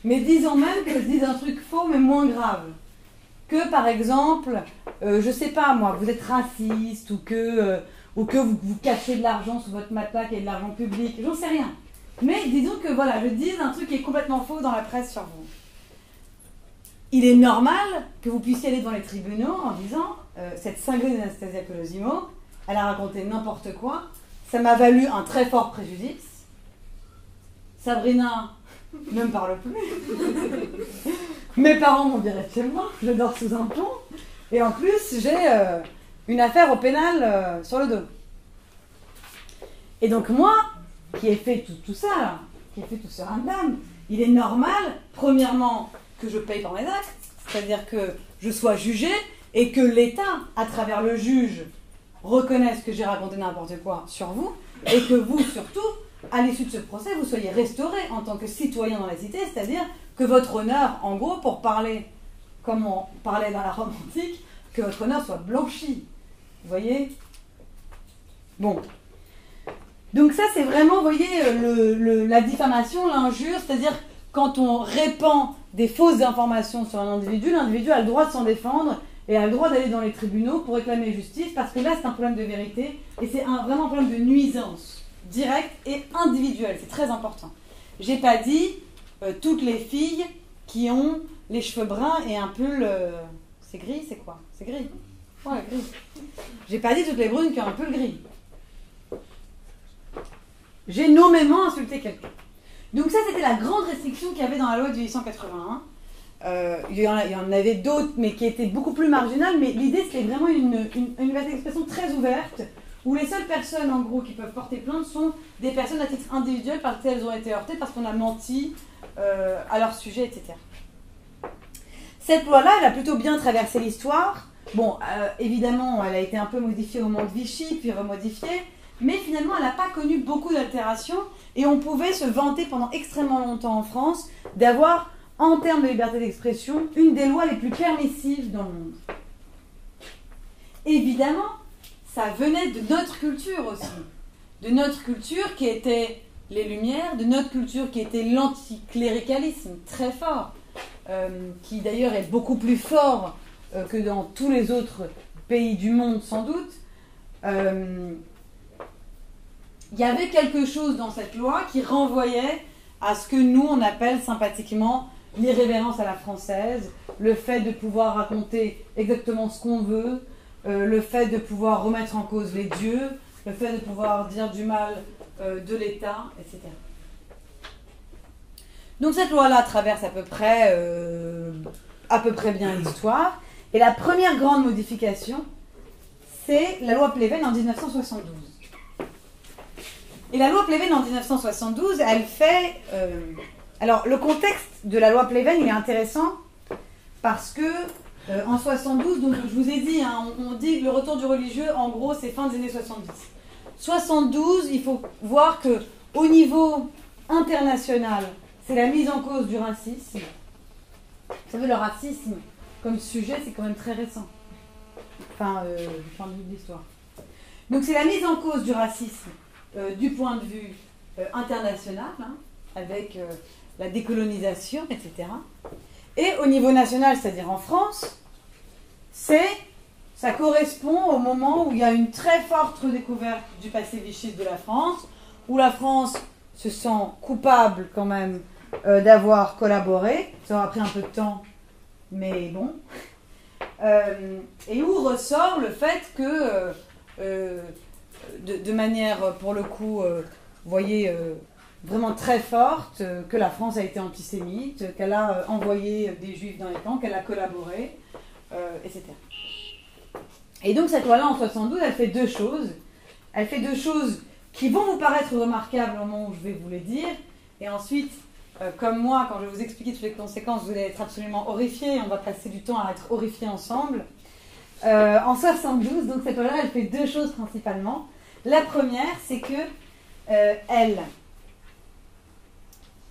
Mais disons même que je dise un truc faux, mais moins grave. Que, par exemple, je sais pas moi, vous êtes raciste ou que vous cachez de l'argent sous votre matelas, qu'il y a de l'argent public, j'en sais rien. Mais disons que voilà, je dise un truc qui est complètement faux dans la presse sur vous. Il est normal que vous puissiez aller devant les tribunaux en disant cette cinglée d'Anastasia Colosimo, elle a raconté n'importe quoi, ça m'a valu un très fort préjudice. Sabrina ne me parle plus. Mes parents m'ont viré de chez moi, je dors sous un pont. Et en plus, j'ai une affaire au pénal sur le dos. Et donc moi, qui ai fait tout ça, là, qui ai fait tout ce ramdam, il est normal, premièrement, que je paye pour mes actes, c'est-à-dire que je sois jugée et que l'État, à travers le juge, reconnaisse que j'ai raconté n'importe quoi sur vous, et que vous, surtout, à l'issue de ce procès, vous soyez restauré en tant que citoyen dans la cité, c'est-à-dire que votre honneur, en gros, pour parler comme on parlait dans la Rome antique, que votre honneur soit blanchi. Vous voyez ? Bon. Donc ça, c'est vraiment, vous voyez, la diffamation, l'injure, c'est-à-dire quand on répand des fausses informations sur un individu, l'individu a le droit de s'en défendre et a le droit d'aller dans les tribunaux pour réclamer justice, parce que là, c'est un problème de vérité et c'est vraiment un problème de nuisance directe et individuelle. C'est très important. J'ai pas dit toutes les filles qui ont les cheveux bruns et un peu le... C'est gris, c'est quoi? C'est gris. Ouais, gris. J'ai pas dit toutes les brunes qui ont un peu le gris. J'ai nommément insulté quelqu'un. Donc ça, c'était la grande restriction qu'il y avait dans la loi de 1881. Il y en avait d'autres, mais qui étaient beaucoup plus marginales. Mais l'idée, c'était vraiment une liberté d'expression très ouverte, où les seules personnes, en gros, qui peuvent porter plainte sont des personnes à titre individuel parce qu'elles ont été heurtées, parce qu'on a menti à leur sujet, etc. Cette loi-là, elle a plutôt bien traversé l'histoire. Bon, évidemment, elle a été un peu modifiée au moment de Vichy, puis remodifiée, mais finalement, elle n'a pas connu beaucoup d'altérations, et on pouvait se vanter pendant extrêmement longtemps en France d'avoir, en termes de liberté d'expression, une des lois les plus permissives dans le monde. Évidemment, ça venait de notre culture aussi, de notre culture qui était les Lumières, de notre culture qui était l'anticléricalisme très fort, qui d'ailleurs est beaucoup plus fort que dans tous les autres pays du monde sans doute. Il y avait quelque chose dans cette loi qui renvoyait à ce que nous on appelle sympathiquement l'irrévérence à la française, le fait de pouvoir raconter exactement ce qu'on veut, le fait de pouvoir remettre en cause les dieux, le fait de pouvoir dire du mal de l'État, etc. Donc cette loi-là traverse à peu près bien l'histoire. Et la première grande modification, c'est la loi Pleven en 1972. Et la loi Pleven en 1972, elle fait... alors, le contexte de la loi Pleven, il est intéressant parce que en 72, donc je vous ai dit, hein, on dit que le retour du religieux, en gros, c'est fin des années 70. 72, il faut voir que au niveau international, c'est la mise en cause du racisme. Vous savez, le racisme, comme sujet, c'est quand même très récent. Enfin, du point de vue de l'histoire. Donc, c'est la mise en cause du racisme du point de vue international, hein, avec la décolonisation, etc. Et au niveau national, c'est-à-dire en France, ça correspond au moment où il y a une très forte redécouverte du passé vichiste de la France, où la France se sent coupable quand même d'avoir collaboré. Ça aura pris un peu de temps, mais bon. Et où ressort le fait que, de manière, pour le coup, vous voyez, vraiment très forte, que la France a été antisémite, qu'elle a envoyé des juifs dans les camps, qu'elle a collaboré, etc. Et donc cette loi-là, en 72, elle fait deux choses. Elle fait deux choses qui vont vous paraître remarquables au moment où je vais vous les dire. Et ensuite, comme moi, quand je vais vous expliquer toutes les conséquences, vous allez être absolument horrifiés. On va passer du temps à être horrifiés ensemble. En 72, donc cette loi-là, elle fait deux choses principalement. La première, c'est que elle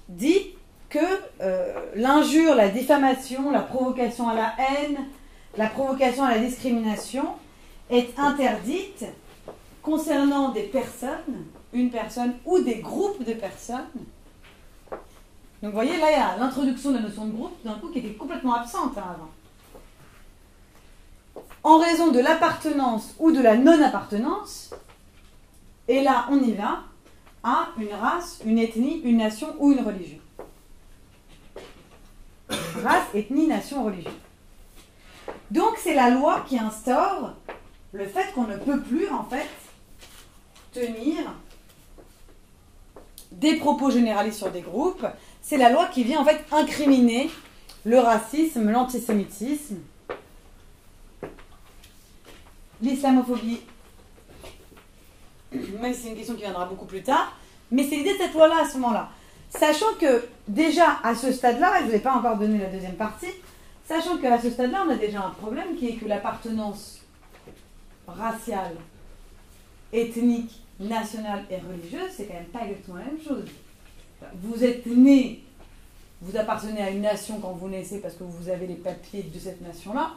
dit que l'injure, la diffamation, la provocation à la haine, la provocation à la discrimination est interdite concernant des personnes, une personne ou des groupes de personnes. Donc vous voyez, là il y a l'introduction de la notion de groupe, d'un coup qui était complètement absente avant. En raison de l'appartenance ou de la non-appartenance, et là on y va, à une race, une ethnie, une nation ou une religion. Race, ethnie, nation, religion. Donc c'est la loi qui instaure le fait qu'on ne peut plus en fait tenir des propos généralisés sur des groupes. C'est la loi qui vient en fait incriminer le racisme, l'antisémitisme, l'islamophobie, même si c'est une question qui viendra beaucoup plus tard, mais c'est l'idée de cette loi-là à ce moment-là. Sachant que déjà à ce stade-là, et je ne vous ai pas encore donné la deuxième partie, sachant qu'à ce stade-là, on a déjà un problème qui est que l'appartenance raciale, ethnique, nationale et religieuse, c'est quand même pas exactement la même chose. Vous êtes né, vous appartenez à une nation quand vous naissez parce que vous avez les papiers de cette nation-là.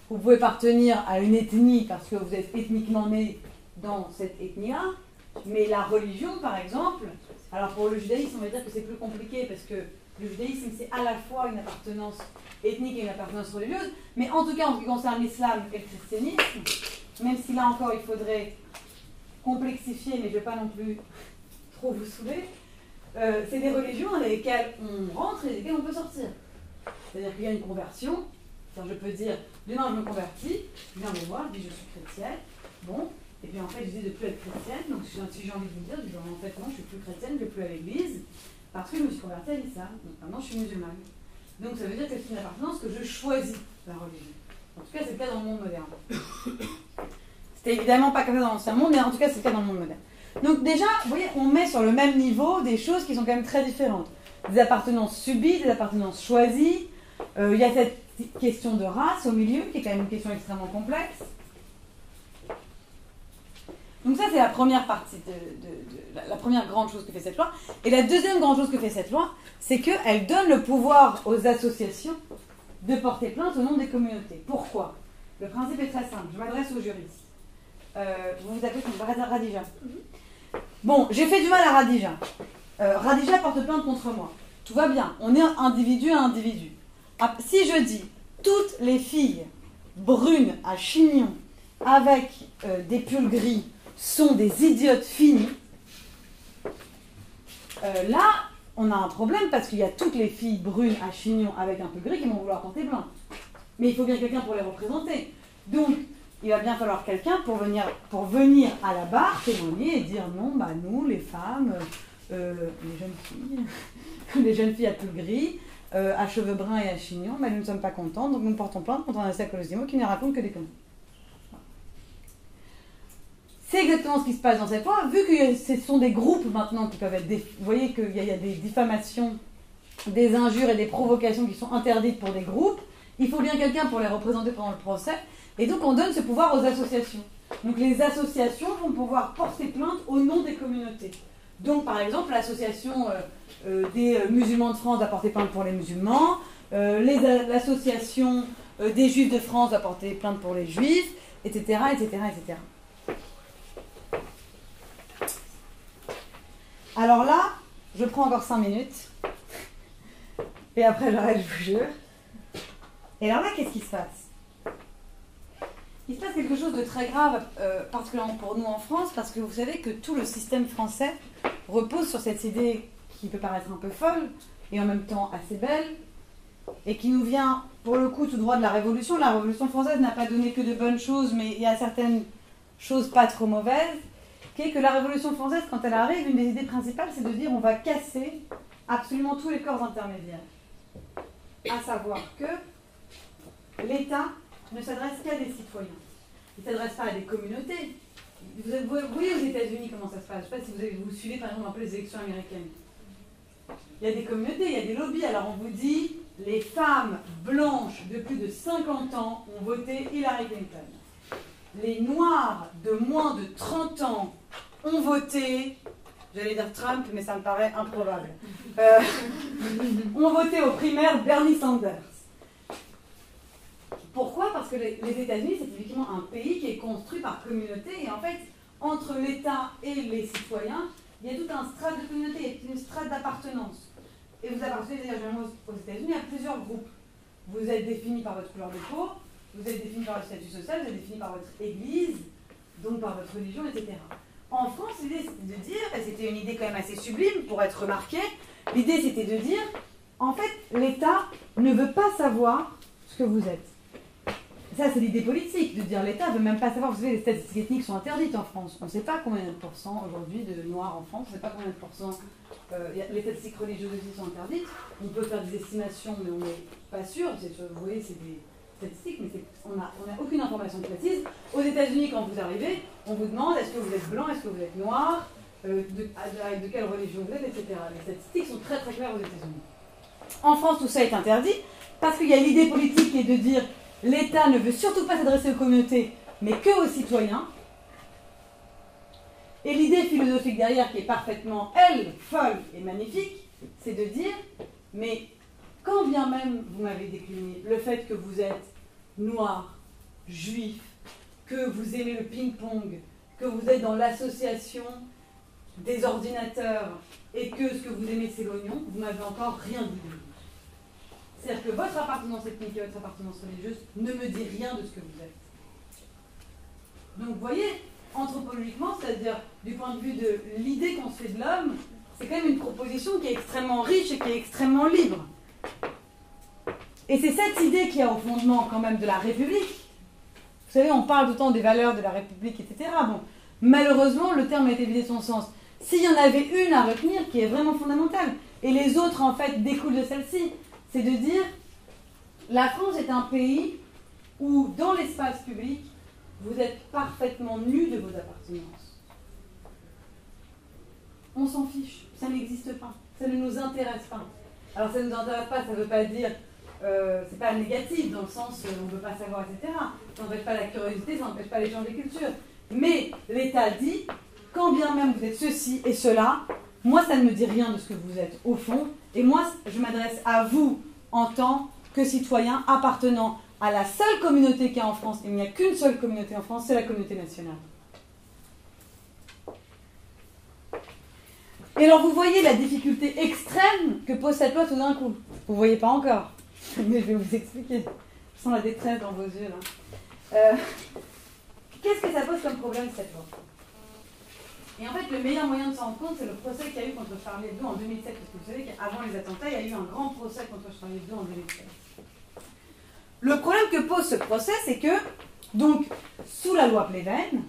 Vous pouvez appartenir à une ethnie parce que vous êtes ethniquement né dans cette ethnie-là. Mais la religion, par exemple, alors pour le judaïsme, on va dire que c'est plus compliqué parce que le judaïsme, c'est à la fois une appartenance ethnique et une appartenance religieuse, mais en tout cas, en ce qui concerne l'islam et le christianisme, même si là encore, il faudrait complexifier, mais je ne vais pas non plus trop vous saouler, c'est des religions dans lesquelles on rentre et dans lesquelles on peut sortir. C'est-à-dire qu'il y a une conversion, je peux dire, demain je me convertis, je viens me voir, je dis je suis chrétienne, bon, et puis en fait je dis de ne plus être chrétienne, donc si j'ai envie de vous dire, je dis en fait non, je ne suis plus chrétienne, je ne vais plus à l'église, parce que je me suis convertie à l'islam, donc maintenant je suis musulmane. Donc ça veut dire que c'est une appartenance que je choisis, la religion. En tout cas, c'est le cas dans le monde moderne. C'était évidemment pas comme ça dans l'ancien monde, mais en tout cas, c'est le cas dans le monde moderne. Donc déjà, vous voyez, on met sur le même niveau des choses qui sont quand même très différentes. Des appartenances subies, des appartenances choisies. Il y a cette question de race au milieu, qui est quand même une question extrêmement complexe. Donc ça, c'est la première partie, la première grande chose que fait cette loi. Et la deuxième grande chose que fait cette loi, c'est qu'elle donne le pouvoir aux associations de porter plainte au nom des communautés. Pourquoi? Le principe est très simple. Je m'adresse aux juristes. Vous vous appelez comme Radija. Bon, j'ai fait du mal à Radija. Radija porte plainte contre moi. Tout va bien. On est individu à individu. Si je dis toutes les filles brunes à chignon avec des pulls gris sont des idiotes finies, là, on a un problème parce qu'il y a toutes les filles brunes à chignon avec un peu gris qui vont vouloir porter plainte. Mais il faut bien quelqu'un pour les représenter. Donc, il va bien falloir quelqu'un pour venir à la barre, témoigner et dire non, bah nous, les femmes, les jeunes filles à pull gris, à cheveux bruns et à chignon, bah, nous ne sommes pas contents, donc nous portons plainte contre un Anastassia Colosimo qui ne raconte que des conneries. C'est exactement ce qui se passe dans cette loi, vu que ce sont des groupes maintenant qui peuvent être... Vous voyez qu'il y a des diffamations, des injures et des provocations qui sont interdites pour des groupes. Il faut bien quelqu'un pour les représenter pendant le procès. Et donc on donne ce pouvoir aux associations. Donc les associations vont pouvoir porter plainte au nom des communautés. Donc par exemple l'association des musulmans de France va porter plainte pour les musulmans, l'association des juifs de France va porter plainte pour les juifs, etc., etc., etc. Alors là, je prends encore 5 minutes. Et après, j'arrête, je vous jure. Et alors là, qu'est-ce qui se passe? Il se passe quelque chose de très grave, particulièrement pour nous en France, parce que vous savez que tout le système français repose sur cette idée qui peut paraître un peu folle, et en même temps assez belle, et qui nous vient, pour le coup, tout droit de la Révolution. La Révolution française n'a pas donné que de bonnes choses, mais il y a certaines choses pas trop mauvaises, qui est que la Révolution française, quand elle arrive, une des idées principales, c'est de dire on va casser absolument tous les corps intermédiaires. À savoir que l'État ne s'adresse qu'à des citoyens. Il ne s'adresse pas à des communautés. Vous voyez aux États-Unis comment ça se passe. Je ne sais pas si vous suivez par exemple un peu les élections américaines. Il y a des communautés, il y a des lobbies. Alors on vous dit, les femmes blanches de plus de 50 ans ont voté Hillary Clinton. Les noirs de moins de 30 ans ont voté, j'allais dire Trump, mais ça me paraît improbable, ont voté aux primaires Bernie Sanders. Pourquoi? Parce que les États-Unis, c'est typiquement un pays qui est construit par communauté, et en fait, entre l'État et les citoyens, il y a tout un strate de communauté, il y a une strate d'appartenance. Et vous appartenez, d'ailleurs, aux États-Unis, à plusieurs groupes. Vous êtes définis par votre couleur de peau, vous êtes définis par votre statut social, vous êtes définis par votre église, donc par votre religion, etc. En France, l'idée c'était de dire, et c'était une idée quand même assez sublime pour être remarquée, l'idée c'était de dire, en fait, l'État ne veut pas savoir ce que vous êtes. Ça, c'est l'idée politique, de dire l'État ne veut même pas savoir. Vous savez, les statistiques ethniques sont interdites en France. On ne sait pas combien de pourcents aujourd'hui de noirs en France, on ne sait pas combien de pourcents. Les statistiques religieuses aussi sont interdites. On peut faire des estimations, mais on n'est pas sûr. Vous voyez, c'est des statistiques, mais on n'a aucune information précise. Aux États-Unis, quand vous arrivez, on vous demande est-ce que vous êtes blanc, est-ce que vous êtes noir, de quelle religion vous êtes, etc. Les statistiques sont très très claires aux États-Unis. En France, tout ça est interdit parce qu'il y a l'idée politique qui est de dire l'État ne veut surtout pas s'adresser aux communautés, mais que aux citoyens. Et l'idée philosophique derrière, qui est parfaitement, elle, folle et magnifique, c'est de dire, mais quand bien même vous m'avez décliné le fait que vous êtes noir, juif, que vous aimez le ping-pong, que vous êtes dans l'association des ordinateurs et que ce que vous aimez c'est l'oignon, vous m'avez encore rien dit. C'est-à-dire que votre appartenance ethnique et votre appartenance religieuse ne me dit rien de ce que vous êtes. Donc vous voyez, anthropologiquement, c'est-à-dire du point de vue de l'idée qu'on se fait de l'homme, c'est quand même une proposition qui est extrêmement riche et qui est extrêmement libre. Et c'est cette idée qui est au fondement quand même de la République. Vous savez, on parle tout le temps des valeurs de la République, etc. Bon, malheureusement, le terme a été vidé de son sens. S'il y en avait une à retenir qui est vraiment fondamentale, et les autres en fait découlent de celle-ci, c'est de dire la France est un pays où, dans l'espace public, vous êtes parfaitement nus de vos appartenances. On s'en fiche, ça n'existe pas, ça ne nous intéresse pas. Alors ça ne nous intéresse pas, ça ne veut pas dire, c'est pas négatif dans le sens on ne veut pas savoir, etc. Ça n'empêche pas la curiosité, ça n'empêche pas l'échange des cultures. Mais l'État dit, quand bien même vous êtes ceci et cela, moi ça ne me dit rien de ce que vous êtes au fond, et moi je m'adresse à vous en tant que citoyen appartenant à la seule communauté qu'il y a en France. Il n'y a qu'une seule communauté en France, c'est la communauté nationale. Et alors vous voyez la difficulté extrême que pose cette loi tout d'un coup. Vous ne voyez pas encore, mais je vais vous expliquer. Je sens la détresse dans vos yeux là. Qu'est-ce que ça pose comme problème cette loi? Et en fait, le meilleur moyen de s'en rendre compte, c'est le procès qu'il y a eu contre Charlie Hebdo en 2007. Parce que vous savez qu'avant les attentats, il y a eu un grand procès contre Charlie Hebdo en 2007. Le problème que pose ce procès, c'est que, donc, sous la loi Pleven,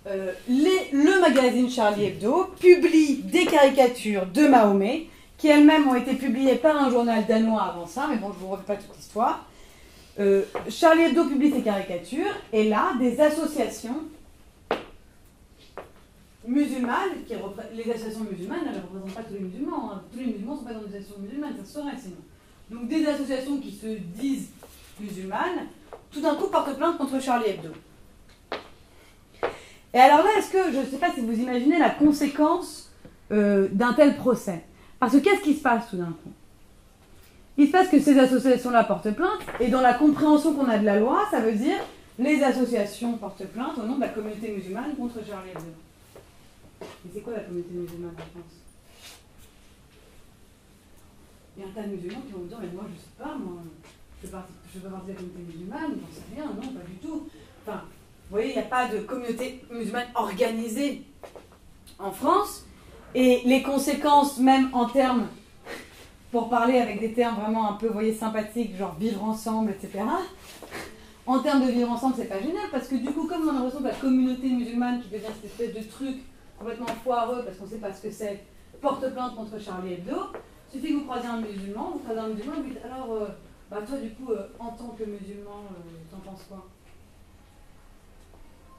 le magazine Charlie Hebdo publie des caricatures de Mahomet, qui elles-mêmes ont été publiées par un journal danois avant ça, mais bon, je ne vous refais pas toute l'histoire. Charlie Hebdo publie ces caricatures, et là, des associations musulmanes, les associations musulmanes, elles ne représentent pas tous les musulmans, hein. Tous les musulmans ne sont pas dans des associations musulmanes, ça se saurait sinon. Donc des associations qui se disent musulmanes, tout d'un coup portent plainte contre Charlie Hebdo. Et alors là, est-ce que, je ne sais pas si vous imaginez la conséquence d'un tel procès. Parce que qu'est-ce qui se passe tout d'un coup? Il se passe que ces associations-là portent plainte, et dans la compréhension qu'on a de la loi, ça veut dire les associations portent plainte au nom de la communauté musulmane contre Charlie Hebdo. Mais c'est quoi la communauté musulmane en France? Il y a un tas de musulmans qui vont me dire, mais moi je ne sais pas, moi, je fais partie de la communauté musulmane, j'en sais rien, non, pas du tout. Enfin, vous voyez, il n'y a pas de communauté musulmane organisée en France, et les conséquences, même en termes, pour parler avec des termes vraiment un peu, vous voyez, sympathiques, genre vivre ensemble, etc., en termes de vivre ensemble, c'est pas génial, parce que du coup, comme on a l'impression que la communauté musulmane qui devient cette espèce de truc complètement foireux, parce qu'on ne sait pas ce que c'est, porte plainte contre Charlie Hebdo, il suffit que vous croisez un musulman, vous dites alors, toi du coup, en tant que musulman, t'en penses quoi?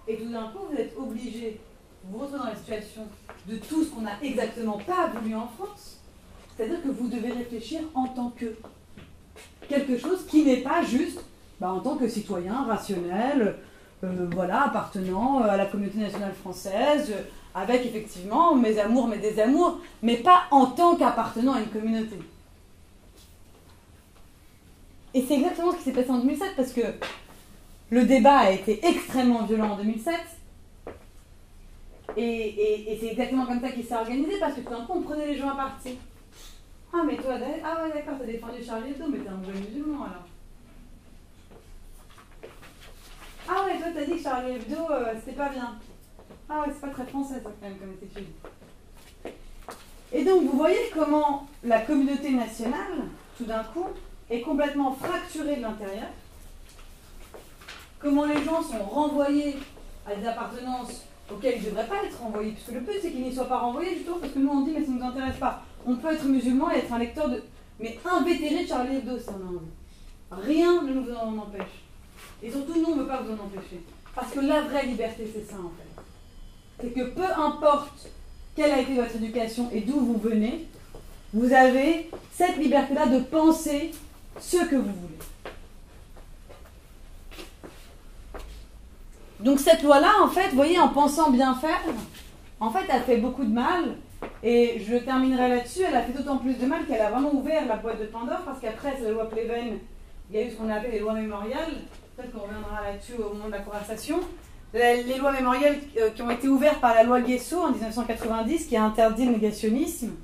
Et tout d'un coup, vous êtes obligé, vous vous retrouvez dans la situation de tout ce qu'on n'a exactement pas voulu en France, c'est-à-dire que vous devez réfléchir en tant que quelque chose qui n'est pas juste en tant que citoyen rationnel, voilà, appartenant à la communauté nationale française, avec effectivement mes amours, mes désamours, mais pas en tant qu'appartenant à une communauté. Et c'est exactement ce qui s'est passé en 2007, parce que le débat a été extrêmement violent en 2007, et c'est exactement comme ça qu'il s'est organisé, parce que tout d'un coup, on prenait les gens à partie. Ah, mais toi, ah ouais, d'accord, t'as défendu Charlie Hebdo, mais t'es un mauvais musulman, alors. Ah ouais, toi, t'as dit que Charlie Hebdo, c'était pas bien. Ah ouais, c'est pas très français, ça, quand même, comme étude. Et donc, vous voyez comment la communauté nationale, tout d'un coup, est complètement fracturée de l'intérieur. Comment les gens sont renvoyés à des appartenances auxquelles ils ne devraient pas être renvoyés. Puisque le but, c'est qu'ils n'y soient pas renvoyés, justement, parce que nous, on dit, mais ça ne nous intéresse pas. On peut être musulman et être un lecteur de... Mais invétéré de Charlie Hebdo, ça, on a envie. Rien ne nous en empêche. Et surtout, nous, on ne veut pas vous en empêcher. Parce que la vraie liberté, c'est ça, en fait. C'est que peu importe quelle a été votre éducation et d'où vous venez, vous avez cette liberté-là de penser ce que vous voulez. Donc cette loi-là, en fait, vous voyez, en pensant bien faire, en fait, elle fait beaucoup de mal. Et je terminerai là-dessus, elle a fait d'autant plus de mal qu'elle a vraiment ouvert la boîte de Pandore, parce qu'après, c'est la loi Pleven, il y a eu ce qu'on appelle les lois mémoriales. Peut-être qu'on reviendra là-dessus au moment de la conversation. Les lois mémoriales qui ont été ouvertes par la loi Guesso en 1990, qui a interdit le négationnisme,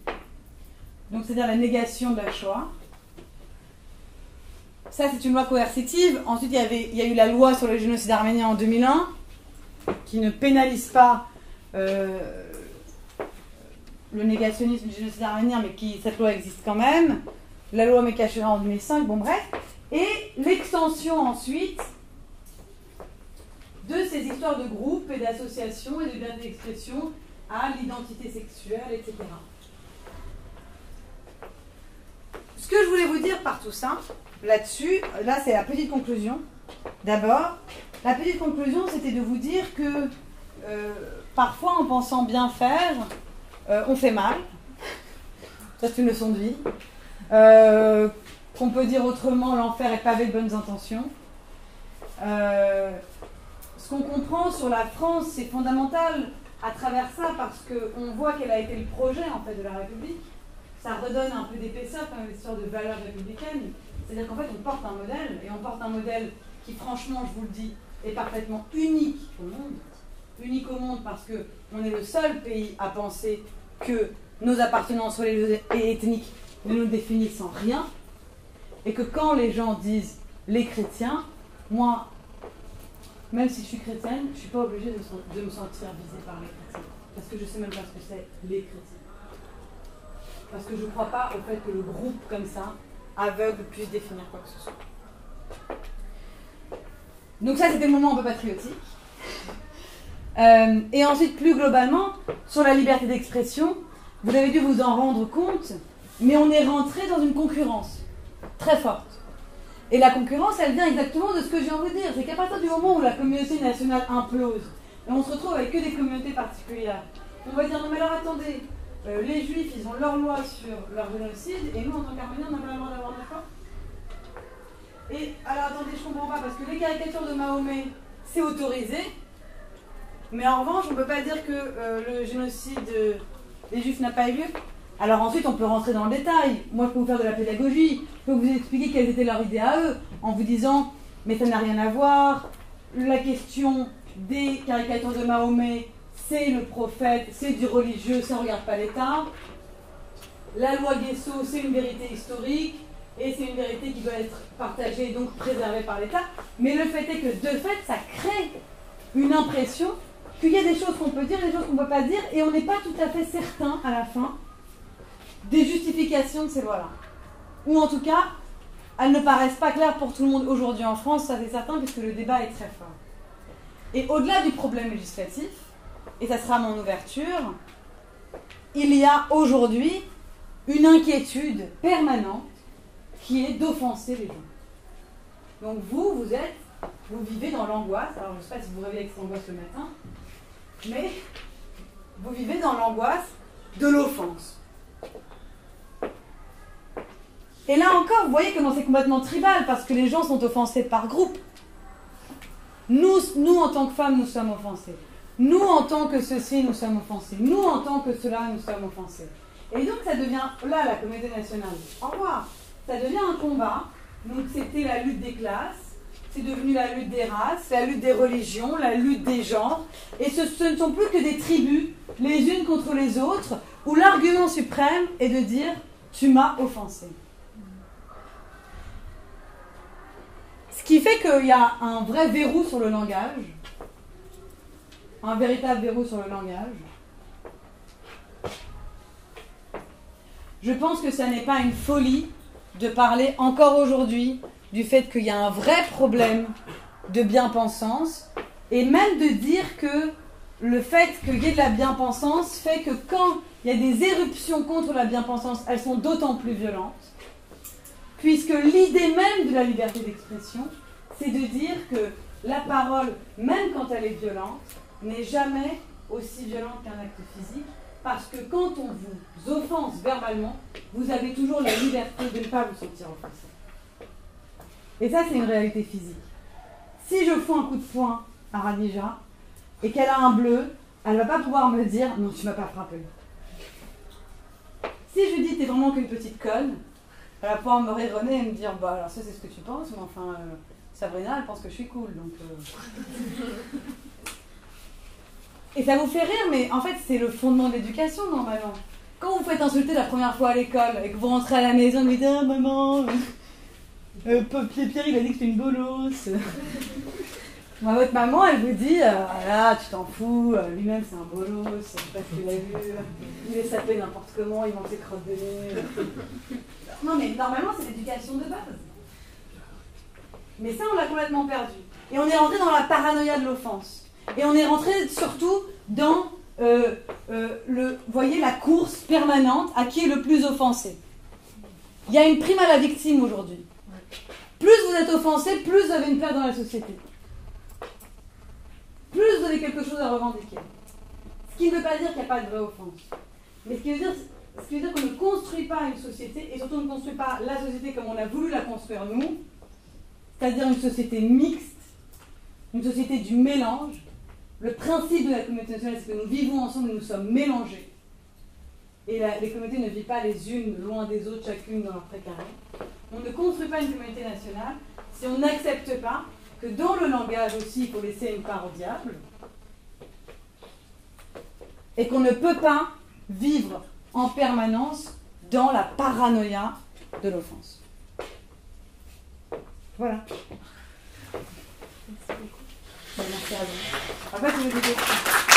donc c'est-à-dire la négation de la Shoah. Ça, c'est une loi coercitive. Ensuite, il y a eu la loi sur le génocide arménien en 2001, qui ne pénalise pas le négationnisme du génocide arménien, mais cette loi existe quand même. La loi Mekasheva en 2005, bon bref. Et l'extension ensuite de ces histoires de groupes et d'associations et de liberté d'expression à l'identité sexuelle, etc. que je voulais vous dire par tout ça, là-dessus, là c'est la petite conclusion. D'abord, la petite conclusion, c'était de vous dire que parfois, en pensant bien faire, on fait mal. Ça, c'est une leçon de vie. Qu'on peut dire autrement, l'enfer est pavé de bonnes intentions. Ce qu'on comprend sur la France, c'est fondamental à travers ça, parce qu'on voit quel a été le projet en fait de la République. Ça redonne un peu d'épaisseur comme une histoire de valeurs républicaines. C'est-à-dire qu'en fait, on porte un modèle, et on porte un modèle qui, franchement, je vous le dis, est parfaitement unique au monde. Unique au monde parce qu'on est le seul pays à penser que nos appartenances religieuses et ethniques ne nous définissent en rien, et que quand les gens disent les chrétiens, moi, même si je suis chrétienne, je ne suis pas obligée de me sentir visée par les chrétiens, parce que je ne sais même pas ce que c'est les chrétiens. Parce que je ne crois pas au fait que le groupe comme ça, aveugle, puisse définir quoi que ce soit. Donc ça, c'était le moment un peu patriotique. Et ensuite, plus globalement, sur la liberté d'expression, vous avez dû vous en rendre compte, mais on est rentré dans une concurrence très forte. Et la concurrence, elle vient exactement de ce que je viens de vous dire. C'est qu'à partir du moment où la communauté nationale implose, et on se retrouve avec que des communautés particulières, on va dire, non mais alors attendez, les juifs, ils ont leur loi sur leur génocide, et nous, en tant qu'Arméniens, on n'a pas le droit d'avoir notre loi. Et alors attendez, je comprends pas, parce que les caricatures de Mahomet, c'est autorisé, mais en revanche, on ne peut pas dire que le génocide des juifs n'a pas eu lieu. Alors ensuite, on peut rentrer dans le détail. Moi, je peux vous faire de la pédagogie. Je peux vous expliquer quelles étaient leurs idées à eux, en vous disant, mais ça n'a rien à voir. La question des caricatures de Mahomet, c'est le prophète, c'est du religieux, ça ne regarde pas l'État. La loi Guesso, c'est une vérité historique, et c'est une vérité qui doit être partagée et donc préservée par l'État. Mais le fait est que, de fait, ça crée une impression qu'il y a des choses qu'on peut dire, des choses qu'on ne peut pas dire, et on n'est pas tout à fait certain, à la fin, des justifications de ces lois-là. Ou en tout cas, elles ne paraissent pas claires pour tout le monde aujourd'hui en France, ça c'est certain, puisque le débat est très fort. Et au-delà du problème législatif, et ça sera mon ouverture, il y a aujourd'hui une inquiétude permanente qui est d'offenser les gens. Donc vous vivez dans l'angoisse, alors je ne sais pas si vous réveillez avec cette angoisse le matin, mais vous vivez dans l'angoisse de l'offense. Et là encore, vous voyez comment c'est complètement tribal, parce que les gens sont offensés par groupe. Nous en tant que femmes, nous sommes offensés. Nous, en tant que ceci, nous sommes offensés. Nous, en tant que cela, nous sommes offensés. Et donc, ça devient, là, la communauté nationale, au revoir. Ça devient un combat. Donc, c'était la lutte des classes, c'est devenu la lutte des races, la lutte des religions, la lutte des genres. Et ce ne sont plus que des tribus, les unes contre les autres, où l'argument suprême est de dire « tu m'as offensé ». Ce qui fait qu'il y a un vrai verrou sur le langage, un véritable verrou sur le langage. Je pense que ça n'est pas une folie de parler encore aujourd'hui du fait qu'il y a un vrai problème de bien-pensance, et même de dire que le fait qu'il y ait de la bien-pensance fait que quand il y a des éruptions contre la bien-pensance, elles sont d'autant plus violentes, puisque l'idée même de la liberté d'expression, c'est de dire que la parole, même quand elle est violente, n'est jamais aussi violente qu'un acte physique, parce que quand on vous offense verbalement, vous avez toujours la liberté de ne pas vous sentir offensé. Et ça, c'est une réalité physique. Si je fous un coup de poing à Radija, et qu'elle a un bleu, elle ne va pas pouvoir me dire « non, tu ne m'as pas frappé ». Si je lui dis « t'es vraiment qu'une petite conne », elle va pouvoir me rire au nez et me dire « bah alors ça c'est ce que tu penses, mais enfin, Sabrina, elle pense que je suis cool, donc... Et ça vous fait rire, mais en fait, c'est le fondement de l'éducation, normalement. Quand vous faites insulter la première fois à l'école, et que vous rentrez à la maison, vous dites « ah, maman, Pierre, il a dit que c'était une bolosse. » Moi, votre maman, elle vous dit là, tu t'en fous, lui-même c'est un bolos, je sais pas ce qu'il a vu, il est sapé n'importe comment, il manque ses crottes de nez. Non, mais normalement, c'est l'éducation de base. Mais ça, on l'a complètement perdu. Et on est rentré dans la paranoïa de l'offense. Et on est rentré surtout dans, voyez, la course permanente à qui est le plus offensé. Il y a une prime à la victime aujourd'hui. Plus vous êtes offensé, plus vous avez une place dans la société. Plus vous avez quelque chose à revendiquer. Ce qui ne veut pas dire qu'il n'y a pas de vraie offense. Mais ce qui veut dire qu'on ne construit pas une société, et surtout on ne construit pas la société comme on a voulu la construire nous, c'est-à-dire une société mixte, une société du mélange. Le principe de la communauté nationale, c'est que nous vivons ensemble et nous sommes mélangés. Et les communautés ne vivent pas les unes loin des autres, chacune dans leur précaré. On ne construit pas une communauté nationale si on n'accepte pas que dans le langage aussi, il faut laisser une part au diable, et qu'on ne peut pas vivre en permanence dans la paranoïa de l'offense. Voilà. Merci à vous. Après, tu veux des questions ?